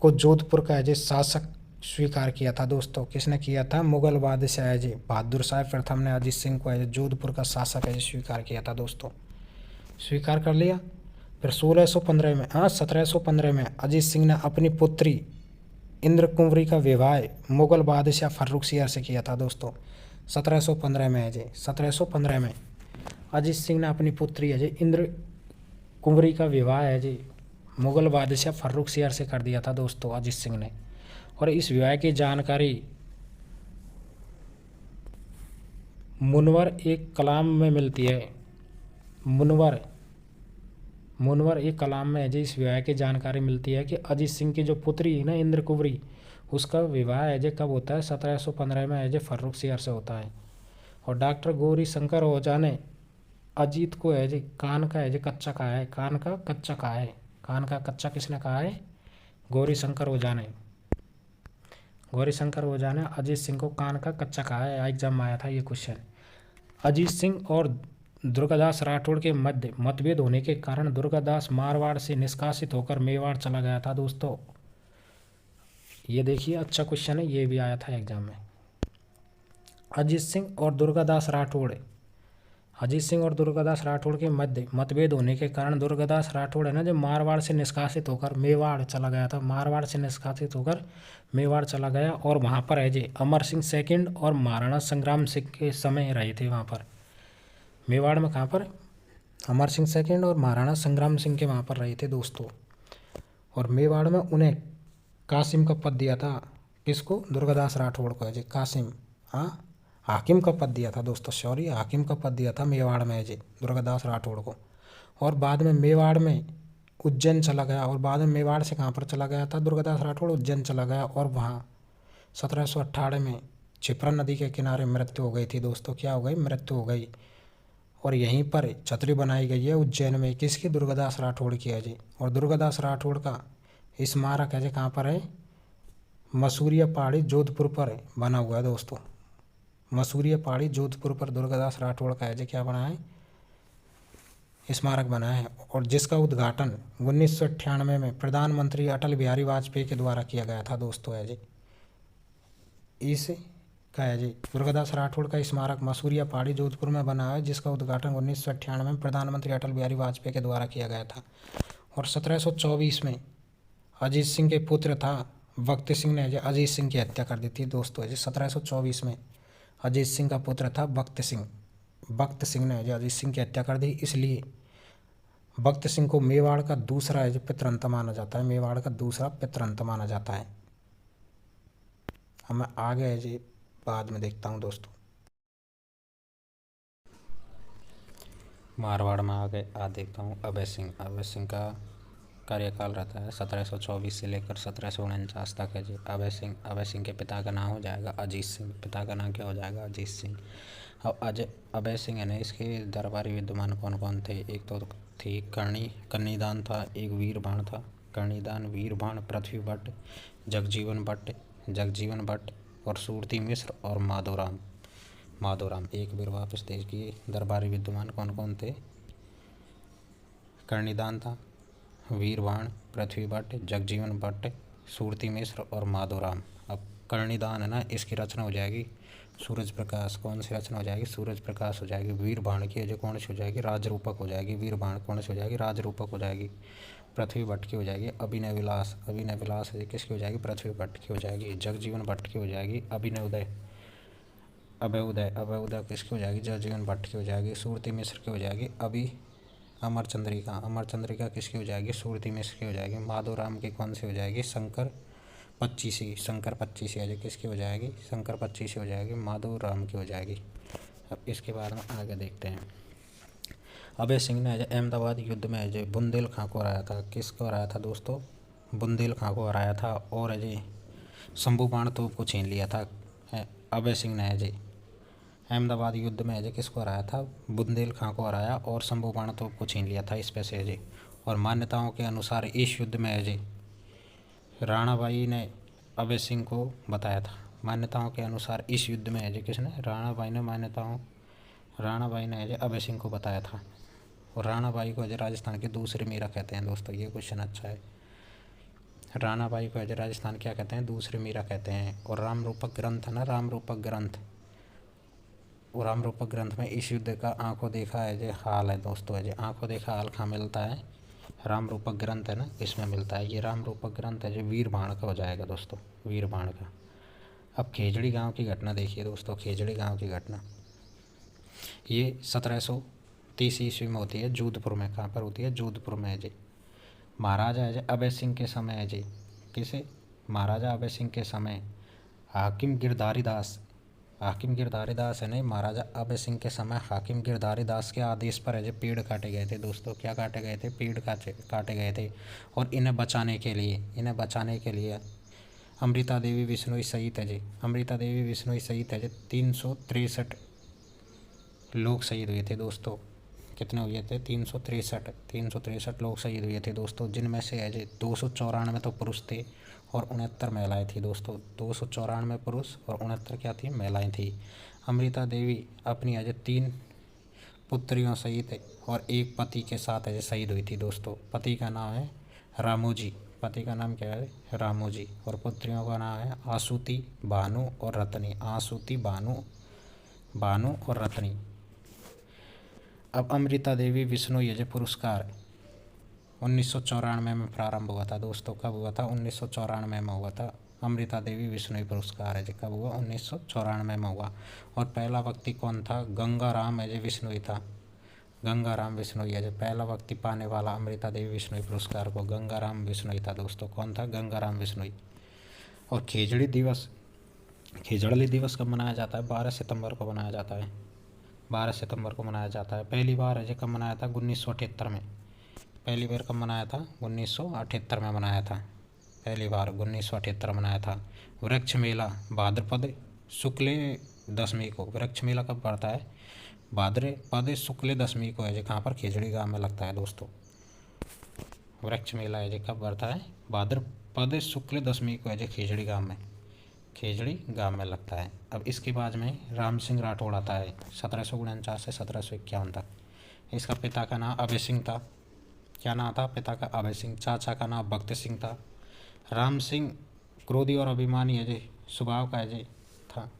को जोधपुर का है शासक स्वीकार किया था दोस्तों। किसने किया था, मुगल बादशाह है जी बहादुर शाह प्रथम ने अजीत सिंह को है जोधपुर का शासक है स्वीकार किया था दोस्तों, स्वीकार कर लिया। फिर 1615 में 1715 में अजीत सिंह ने अपनी पुत्री इंद्र कुंवरी का विवाह मुगल बादशाह फर्रुखसियर से किया था दोस्तों। 1715 में है जी 1715 में अजीत सिंह ने अपनी पुत्री है जी इंद्र कुंवरी का विवाह है जी मुगल बादशाह फर्रुखसियर से कर दिया था दोस्तों अजीत सिंह ने। और इस विवाह की जानकारी मुनवर एक कलाम में मिलती है। मुनवर एक कलाम में है जी इस विवाह की जानकारी मिलती है कि अजीत सिंह की जो पुत्री है ना इंद्र कुंवरी, उसका विवाह है जी कब होता है, 1715 में है जी फर्रुखसियर से होता है। और डॉक्टर गौरी शंकर ओझा ने अजीत को है जी कान का है जी कच्चा कहा है, कान का कच्चा कहा है। कान का कच्चा किसने कहा है, गौरी शंकर ओझा ने। गौरी शंकर ओझा ने अजीत सिंह को कान का कच्चा कहा है, एग्जाम में आया था ये क्वेश्चन। अजीत सिंह और दुर्गादास राठौड़ के मध्य मतभेद होने के कारण दुर्गादास मारवाड़ से निष्कासित होकर मेवाड़ चला गया था दोस्तों। ये देखिए अच्छा क्वेश्चन है, ये भी आया था एग्जाम में। अजीत सिंह और दुर्गादास राठौड़ के मध्य मतभेद होने के कारण दुर्गादास राठौड़ है ना जो मारवाड़ से निष्कासित होकर मेवाड़ चला गया था। मारवाड़ से निष्कासित होकर मेवाड़ चला गया और वहाँ पर है जी अमर सिंह सेकंड और महाराणा संग्राम सिंह के समय रहे थे वहाँ पर मेवाड़ में। कहाँ पर, अमर सिंह सेकंड और महाराणा संग्राम सिंह के वहाँ पर रहे थे दोस्तों। और मेवाड़ में उन्हें कासिम का पद दिया था, किसको, दुर्गादास राठौड़ को है जी कासिम, हाँ हाकिम का पद दिया था दोस्तों, सॉरी हाकिम का पद दिया था मेवाड़ में है जी दुर्गादास राठौड़ को। और बाद में मेवाड़ में उज्जैन चला गया और बाद में मेवाड़ से कहाँ पर चला गया था दुर्गादास राठौड़, उज्जैन चला गया और वहाँ 1718 में क्षिप्रा नदी के किनारे मृत्यु हो गई थी दोस्तों। क्या हो गई, मृत्यु हो गई। और यहीं पर छतरी बनाई गई है उज्जैन में, किसकी, दुर्गादास राठौड़ की है जी। और दुर्गादास राठौड़ का स्मारक है जी कहाँ पर है, मसूरिया पहाड़ी जोधपुर पर बना हुआ है दोस्तों। मसूरिया पहाड़ी जोधपुर पर दुर्गादास राठौड़ का है जी क्या बना है, स्मारक बना है। और जिसका उद्घाटन 1998 में प्रधानमंत्री अटल बिहारी वाजपेयी के द्वारा किया गया था दोस्तों है जी। इस का है जी दुर्गादास राठौड़ का स्मारक मसूरिया पहाड़ी जोधपुर में बना है, जिसका उद्घाटन 1998 में प्रधानमंत्री अटल बिहारी वाजपेयी के द्वारा किया गया था। और 1724 में अजीत सिंह के पुत्र था भक्त सिंह ने अजीत सिंह की हत्या कर दी थी दोस्तों जी। 1724 में अजीत सिंह का पुत्र था भक्त सिंह ने अजीत सिंह की हत्या कर दी, इसलिए भक्त सिंह को मेवाड़ का दूसरा है जो पितरंत माना जाता है, मेवाड़ का दूसरा पितरंत माना जाता है। अब मैं आगे है जी बाद में देखता हूँ दोस्तों। मारवाड़ में आगे देखता हूँ अभय सिंह का कार्यकाल रहता है 1724 से लेकर 1749 तक है जी। अभय सिंह के पिता का नाम हो जाएगा अजीत सिंह, पिता का नाम क्या हो जाएगा, अजीत सिंह। अब अभय सिंह है ना, इसके दरबारी विद्वान कौन कौन थे, एक तो थी कन्नीदान था, एक वीरभाण था, कन्नीदान, वीरभाण, पृथ्वी भट्ट, जगजीवन भट्ट और सूरती मिश्र और माधोराम। एक बार वापस देखिए दरबारी विद्वान कौन कौन थे, कन्नीदान था, वीरभाण, पृथ्वी भट्ट, जगजीवन भट्ट, सूरती मिश्र और माधोराम। अब कन्नीदान है ना, इसकी रचना हो जाएगी सूरज प्रकाश। कौन सी रचना हो जाएगी, सूरज प्रकाश हो जाएगी। वीरभाण की जो कौन सी हो जाएगी, राजरूपक हो जाएगी। वीरभाण कौन सी हो जाएगी, राजरूपक हो जाएगी। पृथ्वी भट्ट की हो जाएगी अभिनय विलास है किसकी हो जाएगी, पृथ्वी भट्ट की हो जाएगी। जगजीवन भट्ट की हो जाएगी अभय उदय किसकी हो जाएगी, जगजीवन भट्ट की हो जाएगी। सूरती मिश्र की हो जाएगी अमर चंद्रिका किसकी हो जाएगी, सूरती मिश्र की हो जाएगी। माधोराम की कौन सी हो जाएगी, शंकर पच्चीसी है जो किसकी हो जाएगी, शंकर पच्चीसी हो जाएगी, माधोराम की हो जाएगी। अब इसके बाद में आगे देखते हैं। अभय सिंह ने अहमदाबाद युद्ध में जो बुंदेल खां को हराया था, किसको हराया था दोस्तों, बुंदेल खां को हराया था। और शंभू बाण तोप को छीन लिया था अभय सिंह ने अहमदाबाद युद्ध में है जो किसको हराया था, बुंदेल खां को हराया और शंभू बाण तोप को छीन लिया था इस पे से है जी। और मान्यताओं के अनुसार इस युद्ध में है जी राणाबाई ने अभय सिंह को बताया था। मान्यताओं के अनुसार इस युद्ध में है जी किसने, राणाबाई ने है जी अभय सिंह को बताया था। और राणाबाई को है राजस्थान के दूसरे मीरा कहते हैं दोस्तों, ये क्वेश्चन अच्छा है। राणाबाई को है राजस्थान क्या कहते हैं, दूसरे मीरा कहते हैं। और राम रूपक ग्रंथ है ना, राम रूपक ग्रंथ, और राम रूपक ग्रंथ में इस युद्ध का आंखों देखा है जो हाल है दोस्तों, है जो आंखों देखा हाल कहाँ मिलता है, राम रूपक ग्रंथ है ना, इसमें मिलता है। ये राम रूपक ग्रंथ है जो वीर बाण का हो जाएगा दोस्तों, वीर बाण का। अब खेजड़ी गांव की घटना देखिए दोस्तों, खेजड़ी गांव की घटना ये 1730 ईस्वी में होती है, जोधपुर में। कहाँ पर होती है, जोधपुर में है जी। महाराजा है अभय सिंह के समय है जी, किसे, महाराजा अभय सिंह के समय हाकिम गिरधारी दास है नहीं, महाराजा अभय सिंह के समय हाकिम गिरधारी दास के आदेश पर है जो पेड़ काटे गए थे दोस्तों। क्या काटे गए थे, पेड़ काटे गए थे। और इन्हें बचाने के लिए अमृता देवी बिश्नोई सहित है जी, अमृता देवी बिश्नोई सहित है जी 363 लोग शहीद हुए थे दोस्तों। कितने हुए थे, 363 लोग शहीद हुए थे दोस्तों, जिनमें से है जी 294 तो पुरुष थे और 69 महिलाएं थी दोस्तों। 294 पुरुष और 69 क्या थी, महिलाएं थी। अमृता देवी अपनी अजय 3 पुत्रियों सहित और एक पति के साथ अजय शहीद हुई थी दोस्तों। पति का नाम है रामोजी, पति का नाम क्या है, रामोजी। और पुत्रियों का नाम है आसूती, भानु और रत्नी, आसूती, भानु और रत्नी। अब अमृता देवी बिश्नोई अजय पुरस्कार 1994 में प्रारंभ हुआ था दोस्तों। कब हुआ था, 1994 में हुआ था। अमृता देवी बिश्नोई पुरस्कार है, कब हुआ, 1994 में हुआ। और पहला व्यक्ति कौन था, गंगाराम अजय बिश्नोई था। गंगाराम बिश्नोई है जो पहला व्यक्ति पाने वाला अमृता देवी बिश्नोई पुरस्कार को, गंगाराम बिश्नोई था दोस्तों। कौन था, गंगाराम बिश्नोई। और खेजड़ी दिवस कब मनाया जाता है, 12 सितंबर को मनाया जाता है, 12 सितंबर को मनाया जाता है। पहली बार है जो कब मनाया था, 1978 में। पहली बार कब मनाया था, 1978 में मनाया था, पहली बार 1978 मनाया था। वृक्ष मेला भाद्रपद शुक्ल दशमी को, वृक्ष मेला कब पड़ता है, भाद्रपद शुक्ल दशमी को है जो कहाँ पर, खेजड़ी गांव में लगता है दोस्तों। वृक्ष मेला है जो कब पड़ता है, भाद्रपद शुक्ल दशमी को है जो खेजड़ी गांव में लगता है। अब इसके बाद में राम सिंह राठौड़ आता है 1749 से 1751 तक। इसका पिता का नाम अभय सिंह था। क्या नाम था पिता का, अभय सिंह। चाचा का नाम भक्त सिंह था। राम सिंह क्रोधी और अभिमानी है जी स्वभाव का है जी था।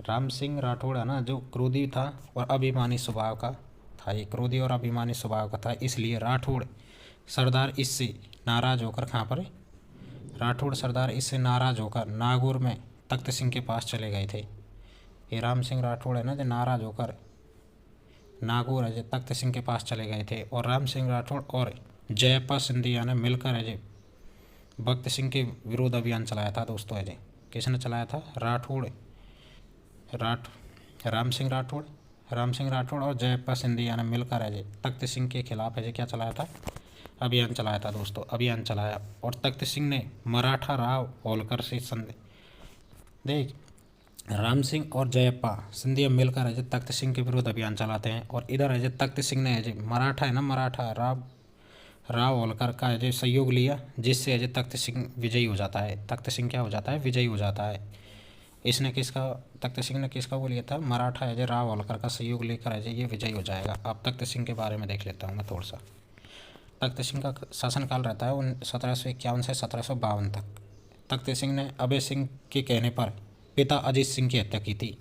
राम सिंह राठौड़ है ना, जो क्रोधी था और अभिमानी स्वभाव का था, ये क्रोधी और अभिमानी स्वभाव का था। इसलिए राठौड़ सरदार इससे नाराज होकर, कहाँ पर, राठौड़ सरदार इससे नाराज होकर नागौर में तख्त सिंह के पास चले गए थे। ये राम सिंह राठौड़ है ना, जो नाराज होकर नागौर है तख्त सिंह के पास चले गए थे। और राम सिंह राठौड़ और जयप्पा सिंधिया ने मिलकर है भक्त सिंह के विरोध अभियान चलाया था दोस्तों। है किसने चलाया था, राम सिंह राठौड़ और जयप्पा सिंधिया ने मिलकर है तख्त सिंह के खिलाफ है क्या चलाया था, अभियान चलाया था दोस्तों, अभियान चलाया। और तख्त सिंह ने मराठा राव होलकर से देख, राम सिंह और जयप्पा सिंधिया मिलकर है तख्त सिंह के विरुद्ध अभियान चलाते हैं। और इधर है तख्त सिंह ने है मराठा है ना, मराठा राव होलकर का है सहयोग लिया, जिससे है तख्त सिंह विजयी हो जाता है। तख्त सिंह क्या हो जाता है, विजयी हो जाता है। तख्त सिंह ने किसका वो लिया था, मराठा है राव होलकर का सहयोग लेकर है ये विजयी हो जाएगा। अब तख्त सिंह के बारे में देख लेता हूँ मैं थोड़ा सा। तख्त सिंह का शासनकाल रहता है 1751 से 1752 तक। तख्त सिंह ने अभय सिंह के कहने पर पिता अजीत सिंह की हत्या की थी।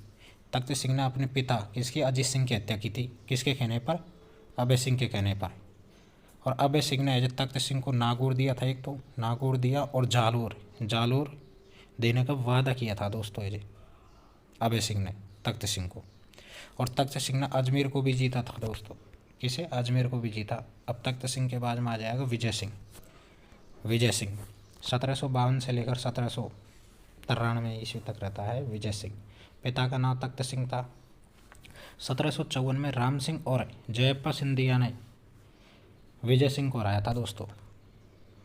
तख्त सिंह ने अपने पिता किसकी, अजीत सिंह की हत्या की थी। किसके कहने पर, अभय सिंह के कहने पर। और अभय सिंह ने तख्त सिंह को नागौर दिया था, एक तो नागौर दिया और जालोर देने का वादा किया था दोस्तों ये अभय सिंह ने तख्त सिंह को। और तख्त सिंह ने अजमेर को भी जीता था दोस्तों। किसे, अजमेर को भी जीता। अब तख्त सिंह के बाद में आ जाएगा विजय सिंह 1752 से लेकर 1793 ईस्वी तक रहता है विजय सिंह। पिता का नाम तख्त सिंह था। 1754 में राम सिंह और जयप्पा सिंधिया ने विजय सिंह को हराया था दोस्तों।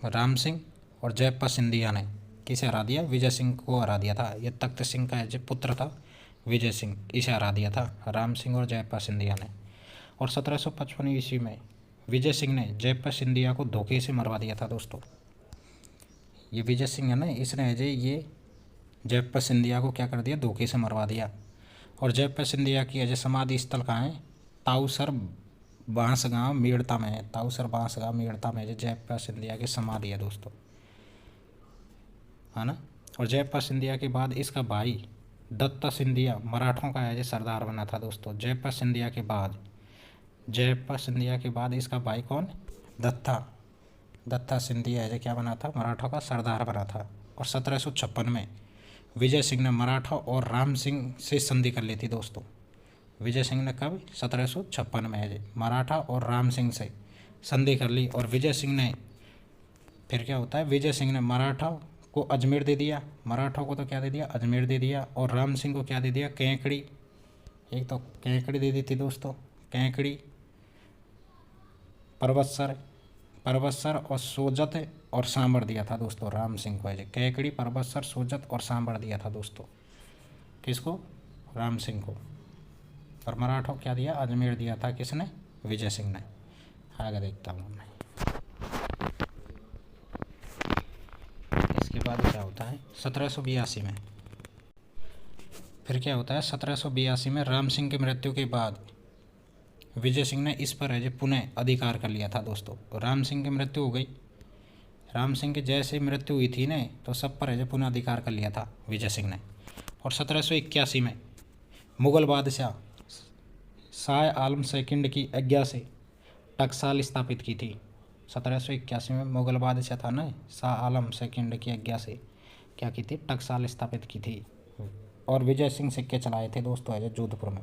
राम सिंह और जयप्पा सिंधिया ने किसे हरा दिया, विजय सिंह को हरा दिया था। यह तख्त सिंह का जो पुत्र था विजय सिंह इसे हरा दिया था, राम सिंह और जयपाल सिंधिया ने। और 1755 ईस्वी में विजय सिंह ने जयपाल सिंधिया को धोखे से मरवा दिया था दोस्तों। ये विजय सिंह है ना, इसने ये जयपाल सिंधिया को क्या कर दिया, धोखे से मरवा दिया। और जयपाल सिंधिया की अजय समाधि स्थल कहाँ है, ताऊसर बांसगांव मेड़ता में है। ताऊसर बांसगांव मेड़ता में जयपाल सिंधिया की समाधि है दोस्तों, है ना। और जयपाल सिंधिया के बाद इसका भाई दत्ता सिंधिया मराठों का है सरदार बना था दोस्तों। जयपाल सिंधिया के बाद इसका भाई कौन, दत्ता सिंधिया है क्या बना था, मराठों का सरदार बना था। और 1756 में विजय सिंह ने मराठा और राम सिंह से संधि कर ली थी दोस्तों। विजय सिंह ने कब, 1756 में है मराठा और राम सिंह से संधि कर ली। और विजय सिंह ने फिर क्या होता है, विजय सिंह ने मराठा को अजमेर दे दिया, मराठा को तो क्या दे दिया, अजमेर दे दिया। और राम सिंह को क्या दे दिया, कैकड़ी। एक तो कैकड़ी दे दी थी दोस्तों, कैकड़ी, परबतसर और सोजत और सांबर दिया था दोस्तों राम सिंह को। कैकड़ी, परबतसर, सोजत और सांबर दिया था दोस्तों, किसको, राम सिंह को। और मराठों को क्या दिया, अजमेर दिया था, किसने, विजय सिंह ने। आगे देखता हूँ मैं। इसके बाद क्या होता है 1782 में, फिर क्या होता है 1782 में राम सिंह की मृत्यु के बाद विजय सिंह ने इस पर पुनः अधिकार कर लिया था दोस्तों। राम सिंह की मृत्यु हो गई, राम सिंह की जैसे मृत्यु हुई थी ने तो सब पर पुनः अधिकार कर लिया था विजय सिंह ने। और 1781 में मुगल बादशाह शाह आलम सेकंड की आज्ञा से टकसाल स्थापित की थी। 1781 में मुगल बादशाह था ना, शाह आलम सेकंड की आज्ञा से क्या की थी, टकसाल स्थापित की थी। और विजय सिंह सिक्के चलाए थे दोस्तों जोधपुर में।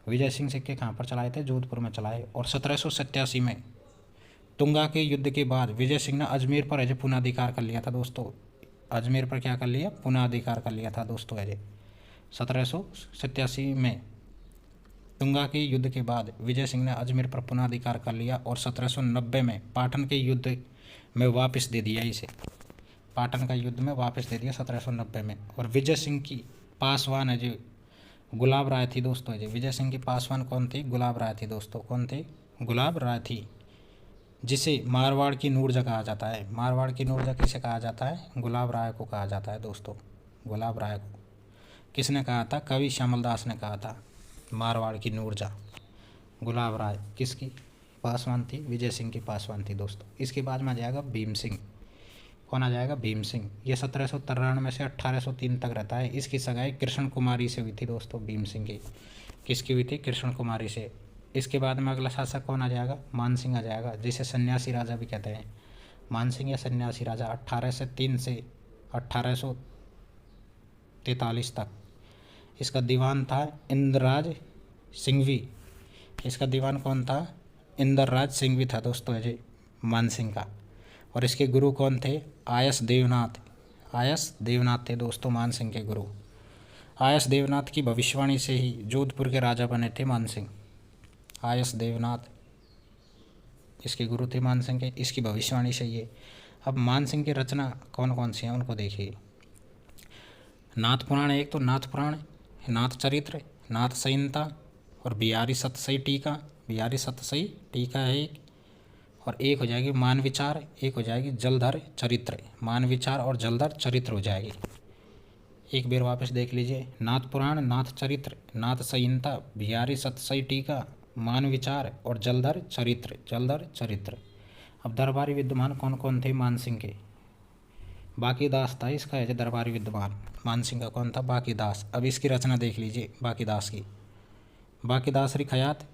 विजय सिंह सिक्के कहाँ पर चलाए थे, जोधपुर में चलाए। और 1787 में तुंगा के युद्ध के बाद विजय सिंह ने अजमेर पर पुनः अधिकार कर लिया था दोस्तों। अजमेर पर क्या कर लिया, पुनः अधिकार कर लिया था दोस्तों 1787 में तुंगा के युद्ध के बाद विजय सिंह ने अजमेर पर पुनः अधिकार कर लिया। और 1790 में पाटन के युद्ध में वापस दे दिया इसे, पाटन का युद्ध में वापस दे दिया 1790 में। और विजय सिंह की पासवान है गुलाब राय थी दोस्तों। विजय सिंह की पासवान कौन थी, गुलाब राय थी दोस्तों। कौन थी, गुलाब राय थी, जिसे मारवाड़ की नूरजहाँ कहा जाता है। मारवाड़ की नूरजहाँ किसे कहा जाता है, गुलाब राय को कहा जाता है दोस्तों। गुलाब राय को किसने कहा था, कवि श्यामल दास ने कहा था मारवाड़ की नूरजहाँ। गुलाब राय किसकी पासवान थी, विजय सिंह की पासवान थी दोस्तों। इसके बाद में आ जाएगा भीम सिंह। कौन आ जाएगा, भीम सिंह। ये 1793 से 1803 तक रहता है। इसकी सगाई कृष्ण कुमारी से हुई थी दोस्तों, भीम सिंह की। किसकी हुई थी, कृष्ण कुमारी से। इसके बाद में अगला शासक कौन आ जाएगा, मान सिंह आ जाएगा, जिसे सन्यासी राजा भी कहते हैं। मान सिंह या सन्यासी राजा 1803 से 1843 तक। इसका दीवान था इंद्रराज सिंघवी। इसका दीवान कौन था, इंद्रराज सिंघवी था दोस्तों मान सिंह का। और इसके गुरु कौन थे, आयस देवनाथ। आयस देवनाथ थे दोस्तों मान सिंह के गुरु। आयस देवनाथ की भविष्यवाणी से ही जोधपुर के राजा बने थे मान सिंह। आयस देवनाथ इसके गुरु थे मान सिंह के, इसकी भविष्यवाणी से ये। अब मान सिंह की रचना कौन कौन सी हैं उनको देखिए। नाथ पुराण, एक तो नाथ पुराण, नाथ चरित्र, नाथ संहिता और बिहारी सतसई टीका। बिहारी सतसई टीका है एक। और एक हो जाएगी मान विचार, एक हो जाएगी जलधर चरित्र। मान विचार और जलधर चरित्र हो जाएगी। एक बार वापस देख लीजिए, नाथ पुराण, नाथ चरित्र, नाथ संहिता, बिहारी सतसई टीका, मान विचार और जलधर चरित्र। जलधर चरित्र। अब दरबारी विद्वान कौन कौन थे मान सिंह के, बाकी दास था इसका दरबारी विद्वान। मान सिंह का कौन था, बाकी दास। अब इसकी रचना देख लीजिए बाकी दास की। बाकी दास री खयात,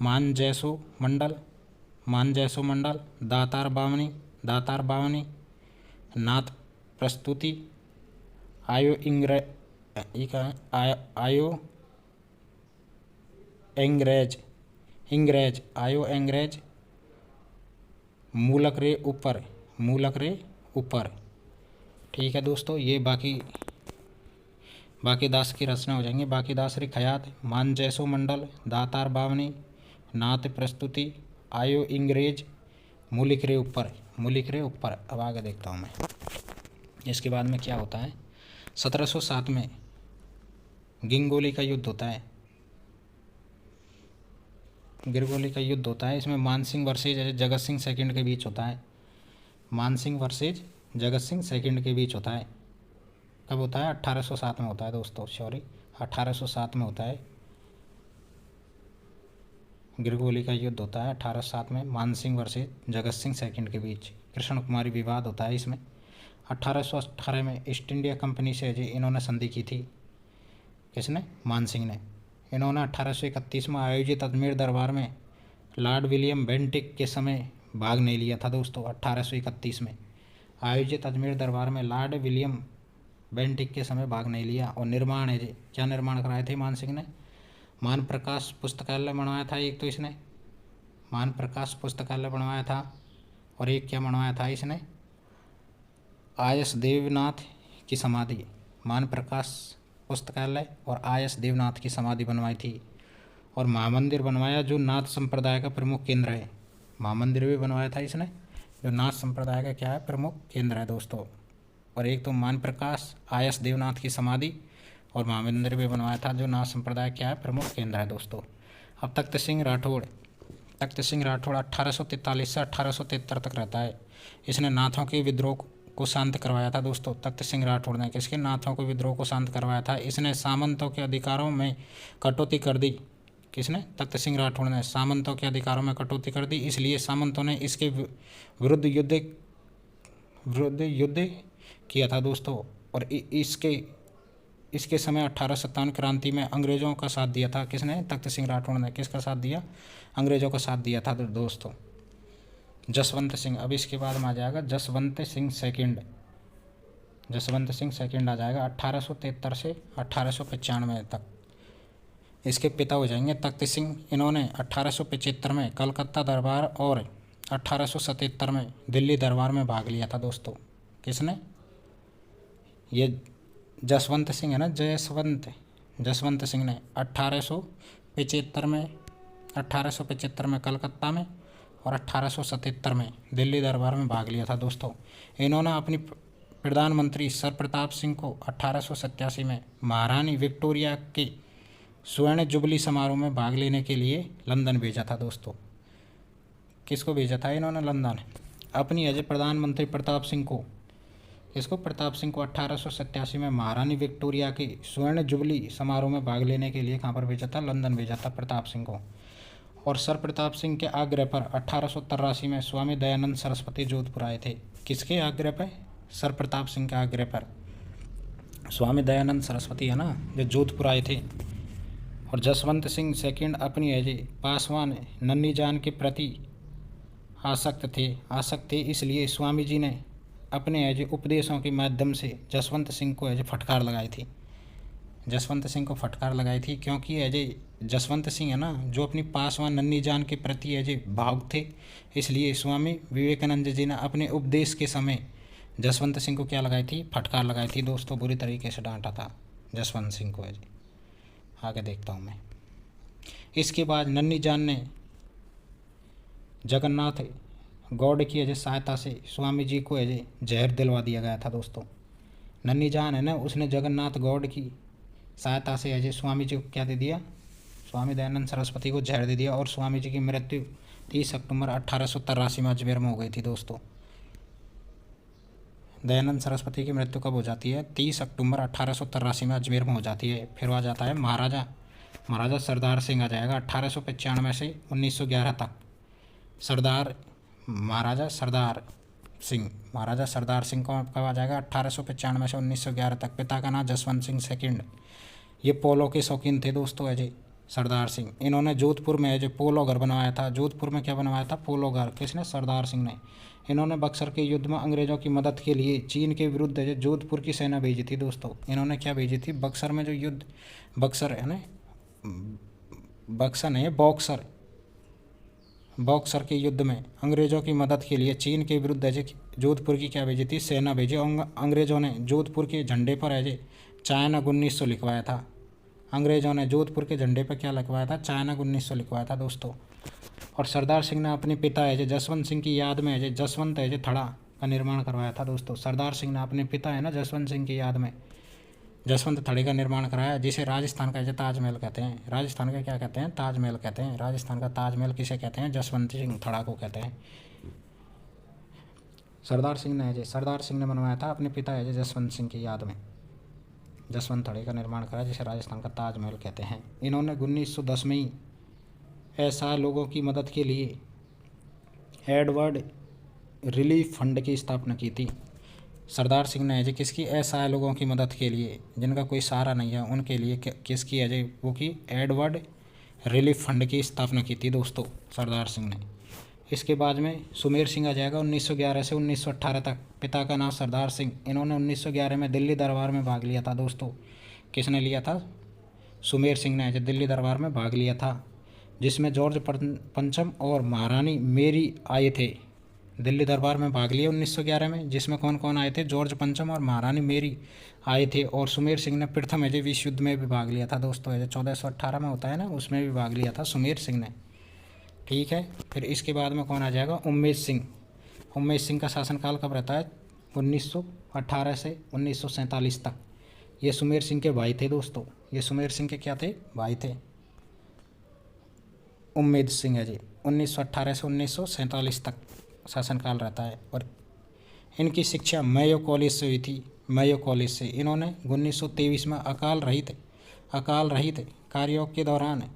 मान जैसो मंडल, मान जैसो मंडल, दातार बावनी, दातार बावनी, नाथ प्रस्तुति, आयो एंग्रेज, आयो एंग्रेज, मूलक रे ऊपर, मूलक रे ऊपर। ठीक है दोस्तों, ये बाकी दास की रचना हो जाएंगी। बाकी दास री खयात, मान जैसो मंडल, दातार बावनी, नाथ प्रस्तुति, आयो इंग्रेज, मूलिक रे ऊपर, मूलिक रे ऊपर। अब आगे देखता हूँ मैं। इसके बाद में क्या होता है 1707 में गिंगोली का युद्ध होता है, गिरगोली का युद्ध होता है। इसमें मानसिंह वर्सेज जगत सिंह सेकंड के बीच होता है। मानसिंह वर्सेज जगत सिंह सेकंड के बीच होता है। कब होता है? 1807 में होता है दोस्तों, सॉरी 1807 में होता है। गिरगोली का युद्ध होता है 1807 में मानसिंह वर्सेज जगत सिंह सेकंड के बीच। कृष्ण कुमारी विवाद होता है इसमें। 1818 में ईस्ट इंडिया कंपनी से जी इन्होंने संधि की थी। किसने? मानसिंह ने। इन्होंने 1831 में आयोजित अजमेर दरबार में लॉर्ड विलियम बेंटिक के समय भाग नहीं लिया था दोस्तों। 1831 में आयोजित अजमेर दरबार में लॉर्ड विलियम बेंटिक के समय भाग नहीं लिया। और निर्माण है जी, क्या निर्माण कराए थे मानसिंह ने? मान प्रकाश पुस्तकालय बनवाया था एक तो इसने, मान प्रकाश पुस्तकालय बनवाया था। और एक क्या बनवाया था इसने? आयस देवनाथ की समाधि। मान प्रकाश पुस्तकालय और आयस देवनाथ की समाधि बनवाई थी। और महामंदिर बनवाया जो नाथ संप्रदाय का प्रमुख केंद्र है। महामंदिर भी बनवाया था इसने, जो नाथ संप्रदाय का क्या है? प्रमुख केंद्र है दोस्तों। और एक तो मान प्रकाश, आयस देवनाथ की समाधि और महामंदिर भी बनवाया था जो नाथ संप्रदाय क्या है? प्रमुख केंद्र है दोस्तों। अब तख्त सिंह राठौड़, तख्त सिंह राठौड़ 1843 से 1873 तक रहता है। इसने नाथों के विद्रोह को शांत करवाया था दोस्तों। तख्त सिंह राठौड़ ने किसके? नाथों के विद्रोह को शांत करवाया था। इसने सामंतों के अधिकारों में कटौती कर दी। किसने? तख्त सिंह राठौड़ ने सामंतों के अधिकारों में कटौती कर दी। इसलिए सामंतों ने इसके विरुद्ध युद्ध किया था दोस्तों। और इसके समय 1857 क्रांति में अंग्रेजों का साथ दिया था। किसने? तख्त सिंह राठौड़ ने। किसका साथ दिया? अंग्रेजों का साथ दिया था दोस्तों। जसवंत सिंह, अब इसके बाद में आ जाएगा जसवंत सिंह सेकंड। जसवंत सिंह सेकंड आ जाएगा 1873 से 1895 तक। इसके पिता हो जाएंगे तख्त सिंह। इन्होंने 1875 में कलकत्ता दरबार और 1877 में दिल्ली दरबार में भाग लिया था दोस्तों। किसने? ये जसवंत सिंह है ना, जसवंत सिंह ने 1875 में कलकत्ता में और 1877 में दिल्ली दरबार में भाग लिया था दोस्तों। इन्होंने अपनी प्रधानमंत्री सर प्रताप सिंह को 1887 में महारानी विक्टोरिया के स्वर्ण जुबली समारोह में भाग लेने के लिए लंदन भेजा था दोस्तों। किसको भेजा था इन्होंने? लंदन। अपनी अजय प्रधानमंत्री प्रताप सिंह को, इसको प्रताप सिंह को 1887 में महारानी विक्टोरिया के स्वर्ण जुबली समारोह में भाग लेने के लिए कहाँ पर भेजा था? लंदन भेजा था प्रताप सिंह को। और सर प्रताप सिंह के आग्रह पर 1883 में स्वामी दयानंद सरस्वती जोधपुर आए थे। किसके आग्रह पर? सर प्रताप सिंह के आग्रह पर स्वामी दयानंद सरस्वती है ना, जो जोधपुर आए थे। और जसवंत सिंह सेकंड अपनी अजय पासवान नन्ही जान के प्रति आसक्त थे। इसलिए स्वामी जी ने अपने अजय उपदेशों के माध्यम से जसवंत सिंह को अजय फटकार लगाई थी। जसवंत सिंह को फटकार लगाई थी क्योंकि अजय जसवंत सिंह है ना, जो अपनी पासवान नन्ही जान के प्रति अजय भावुक थे। इसलिए स्वामी विवेकानंद जी ने अपने उपदेश के समय जसवंत सिंह को क्या लगाई थी? फटकार लगाई थी दोस्तों। बुरी तरीके से डांटा था जसवंत सिंह को अजय। आगे देखता हूँ मैं। इसके बाद नन्ही जान ने जगन्नाथ गौड़ की अजय सहायता से स्वामी जी को अजय जहर दिलवा दिया गया था दोस्तों। नन्ही जान है ना, उसने जगन्नाथ गौड़ की सहायता से अजय स्वामी जी को क्या दे दिया? स्वामी दयानंद सरस्वती को जहर दे दिया। और स्वामी जी की मृत्यु 30 अक्टूबर 1883 में अजमेर में हो गई थी दोस्तों। दयानंद सरस्वती की मृत्यु कब हो जाती है? 30 अक्टूबर 1883 में अजमेर में हो जाती है। फिर आ जाता है महाराजा सरदार सिंह आ जाएगा 1895 से 1911 तक। महाराजा सरदार सिंह को कब आ जाएगा? 1895 से 1911 तक। पिता का नाम जसवंत सिंह सेकंड। ये पोलो के शौकीन थे दोस्तों अजय सरदार सिंह। इन्होंने जोधपुर में अजय पोलो घर बनवाया था। जोधपुर में क्या बनवाया था? पोलो घर। किसने? सरदार सिंह ने। इन्होंने बक्सर के युद्ध में अंग्रेजों की मदद के लिए चीन के विरुद्ध अजय जोधपुर की सेना भेजी थी दोस्तों। इन्होंने क्या भेजी थी? बक्सर में जो युद्ध, बक्सर है ना, बक्सर नहीं है, बॉक्सर के युद्ध में अंग्रेजों की मदद के लिए चीन के विरुद्ध अजय जोधपुर की क्या भेजी थी? सेना भेजी। अंग्रेजों ने जोधपुर के झंडे पर अजय चाइना 1900 लिखवाया था। अंग्रेजों ने जोधपुर के झंडे पर क्या लिखवाया था? चाइना 1900 लिखवाया था दोस्तों। और सरदार सिंह ने अपने पिता अजय जसवंत सिंह की याद में अजय जसवंत अजय थड़ा का निर्माण करवाया था दोस्तों। सरदार सिंह ने अपने पिता है ना जसवंत सिंह की याद में जसवंत थड़ी का निर्माण कराया, जिसे राजस्थान का ताजमहल कहते हैं। राजस्थान का क्या कहते हैं? ताजमहल कहते हैं। राजस्थान का ताजमहल किसे कहते हैं? जसवंत सिंह थड़ा को कहते हैं। सरदार सिंह ने सरदार सिंह ने बनवाया था अपने पिता जसवंत सिंह की याद में। जसवंत थड़ी का निर्माण कराया, जिसे राजस्थान का ताजमहल कहते हैं। इन्होंने 1910 में ही असहाय लोगों की मदद के लिए एडवर्ड रिलीफ फंड की स्थापना की थी। सरदार सिंह ने किसकी? असहाय लोगों की मदद के लिए, जिनका कोई सहारा नहीं है, उनके लिए किसकी है वो की एडवर्ड रिलीफ फंड की स्थापना की थी दोस्तों सरदार सिंह ने। इसके बाद में सुमेर सिंह आ जाएगा 1911 से 1918 तक। पिता का नाम सरदार सिंह। इन्होंने 1911 में दिल्ली दरबार में भाग लिया था दोस्तों। किसने लिया था? सुमेर सिंह ने दिल्ली दरबार में भाग लिया था, जिसमें जॉर्ज पंचम और महारानी मेरी आए थे। दिल्ली दरबार में भाग लिया 1911 में, जिसमें कौन कौन आए थे? जॉर्ज पंचम और महारानी मेरी आए थे। और सुमेर सिंह ने प्रथम विश्व युद्ध में भी भाग लिया था दोस्तों। 1418 में होता है ना, उसमें भी भाग लिया था सुमेर सिंह ने। ठीक है। फिर इसके बाद में कौन आ जाएगा? उम्मेद सिंह। उम्मेद सिंह का शासनकाल कब रहता है? 1918 से 1947 तक। ये सुमेर सिंह के भाई थे दोस्तों। ये सुमेर सिंह के क्या थे? भाई थे। उम्मेद सिंह 1918 से 1947 तक शासनकाल रहता है। और इनकी शिक्षा मेयो कॉलेज से हुई थी। मेयो कॉलेज से। इन्होंने 1923 में अकाल रहित कार्यों के दौरान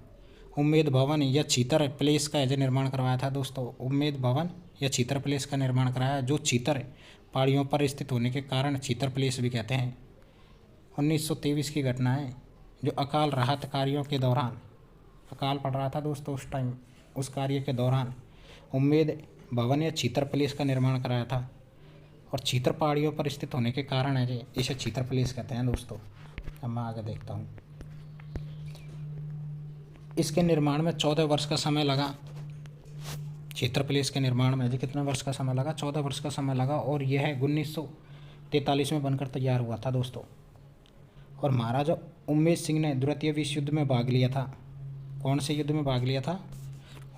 उम्मेद भवन या चीतर प्लेस का निर्माण करवाया था दोस्तों। उम्मेद भवन या चीतर प्लेस का निर्माण कराया, जो चीतर पहाड़ियों पर स्थित होने के कारण चीतर प्लेस भी कहते हैं। 1923 की घटना है, जो अकाल राहत कार्यों के दौरान, अकाल पड़ रहा था दोस्तों उस टाइम, उस कार्य के दौरान उम्मेद भवन या चीतर प्लेस का निर्माण कराया था। और चीतर पहाड़ियों पर स्थित होने के कारण इसे चीतर प्लेस कहते हैं दोस्तों। अब मैं आगे देखता हूँ। इसके निर्माण में 14 वर्ष का समय लगा। चीतर प्लेस के निर्माण में कितने वर्ष का समय लगा? 14 वर्ष का समय लगा। और यह 1943 में बनकर तैयार हुआ था दोस्तों। और महाराजा उम्मेद सिंह ने द्वितीय विश्व युद्ध में भाग लिया था। कौन से युद्ध में भाग लिया था?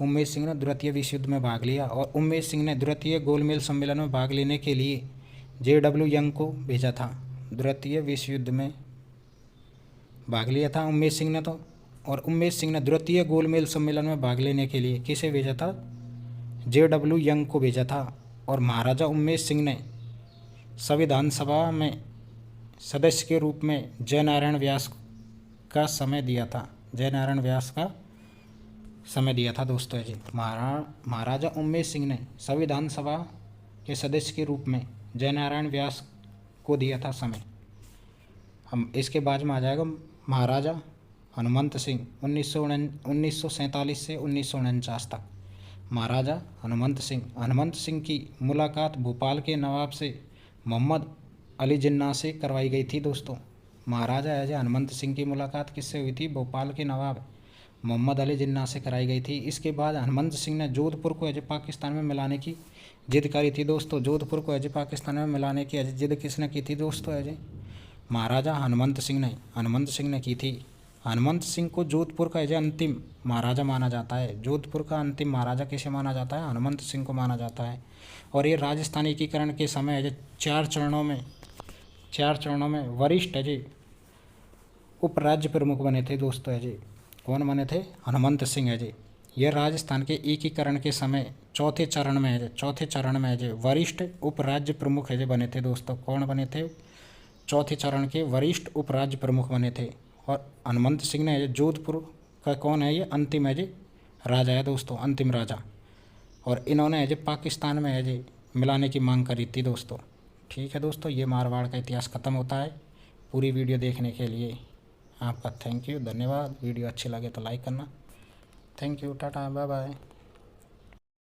उम्मेद सिंह ने द्वितीय विश्व युद्ध में भाग लिया। और उम्मेद सिंह ने द्वितीय गोलमेज सम्मेलन में भाग लेने के लिए JW यंग को भेजा था। द्वितीय विश्व युद्ध में भाग लिया था उम्मेद सिंह ने तो। और उम्मेद सिंह ने द्वितीय गोलमेज सम्मेलन में भाग लेने के लिए किसे भेजा था? JW यंग को भेजा था। और महाराजा उम्मेद सिंह ने संविधान सभा में सदस्य के रूप में जयनारायण व्यास का समय दिया था। जयनारायण व्यास का समय दिया था दोस्तों महाराजा उम्मेद सिंह ने संविधान सभा के सदस्य के रूप में जयनारायण व्यास को दिया था समय। हम इसके बाद में आ जाएगा महाराजा हनुमंत सिंह 1947 से 1949 तक। महाराजा हनुमंत सिंह की मुलाकात भोपाल के नवाब से मोहम्मद अली जिन्ना से करवाई गई थी दोस्तों। महाराजा हनुमंत सिंह की मुलाकात किससे हुई थी? भोपाल के नवाब मोहम्मद अली जिन्ना से कराई गई थी। इसके बाद हनुमंत सिंह ने जोधपुर को पाकिस्तान में मिलाने की जिद करी थी दोस्तों। जोधपुर को पाकिस्तान में मिलाने की जिद किसने की थी दोस्तों? महाराजा हनुमंत सिंह ने की थी। हनुमंत सिंह को जोधपुर का अंतिम महाराजा माना जाता है। जोधपुर का अंतिम महाराजा किसे माना जाता है? हनुमंत सिंह को माना जाता है। और ये राजस्थान एकीकरण के समय 4 चरणों में वरिष्ठ उपराज्य प्रमुख बने थे दोस्तों। कौन बने थे? हनुमंत सिंह यह राजस्थान के एकीकरण के समय चौथे चरण में वरिष्ठ उपराज्य प्रमुख बने थे दोस्तों। कौन बने थे? चौथे चरण के वरिष्ठ उपराज्य प्रमुख बने थे। और हनुमंत सिंह ने जोधपुर का कौन है? ये अंतिम राजा है दोस्तों, अंतिम राजा। और इन्होंने पाकिस्तान में मिलाने की मांग करी थी दोस्तों। ठीक है दोस्तों, ये मारवाड़ का इतिहास ख़त्म होता है। पूरी वीडियो देखने के लिए आपका थैंक यू, धन्यवाद। वीडियो अच्छी लगे तो लाइक करना। Thank you, tata, bye bye.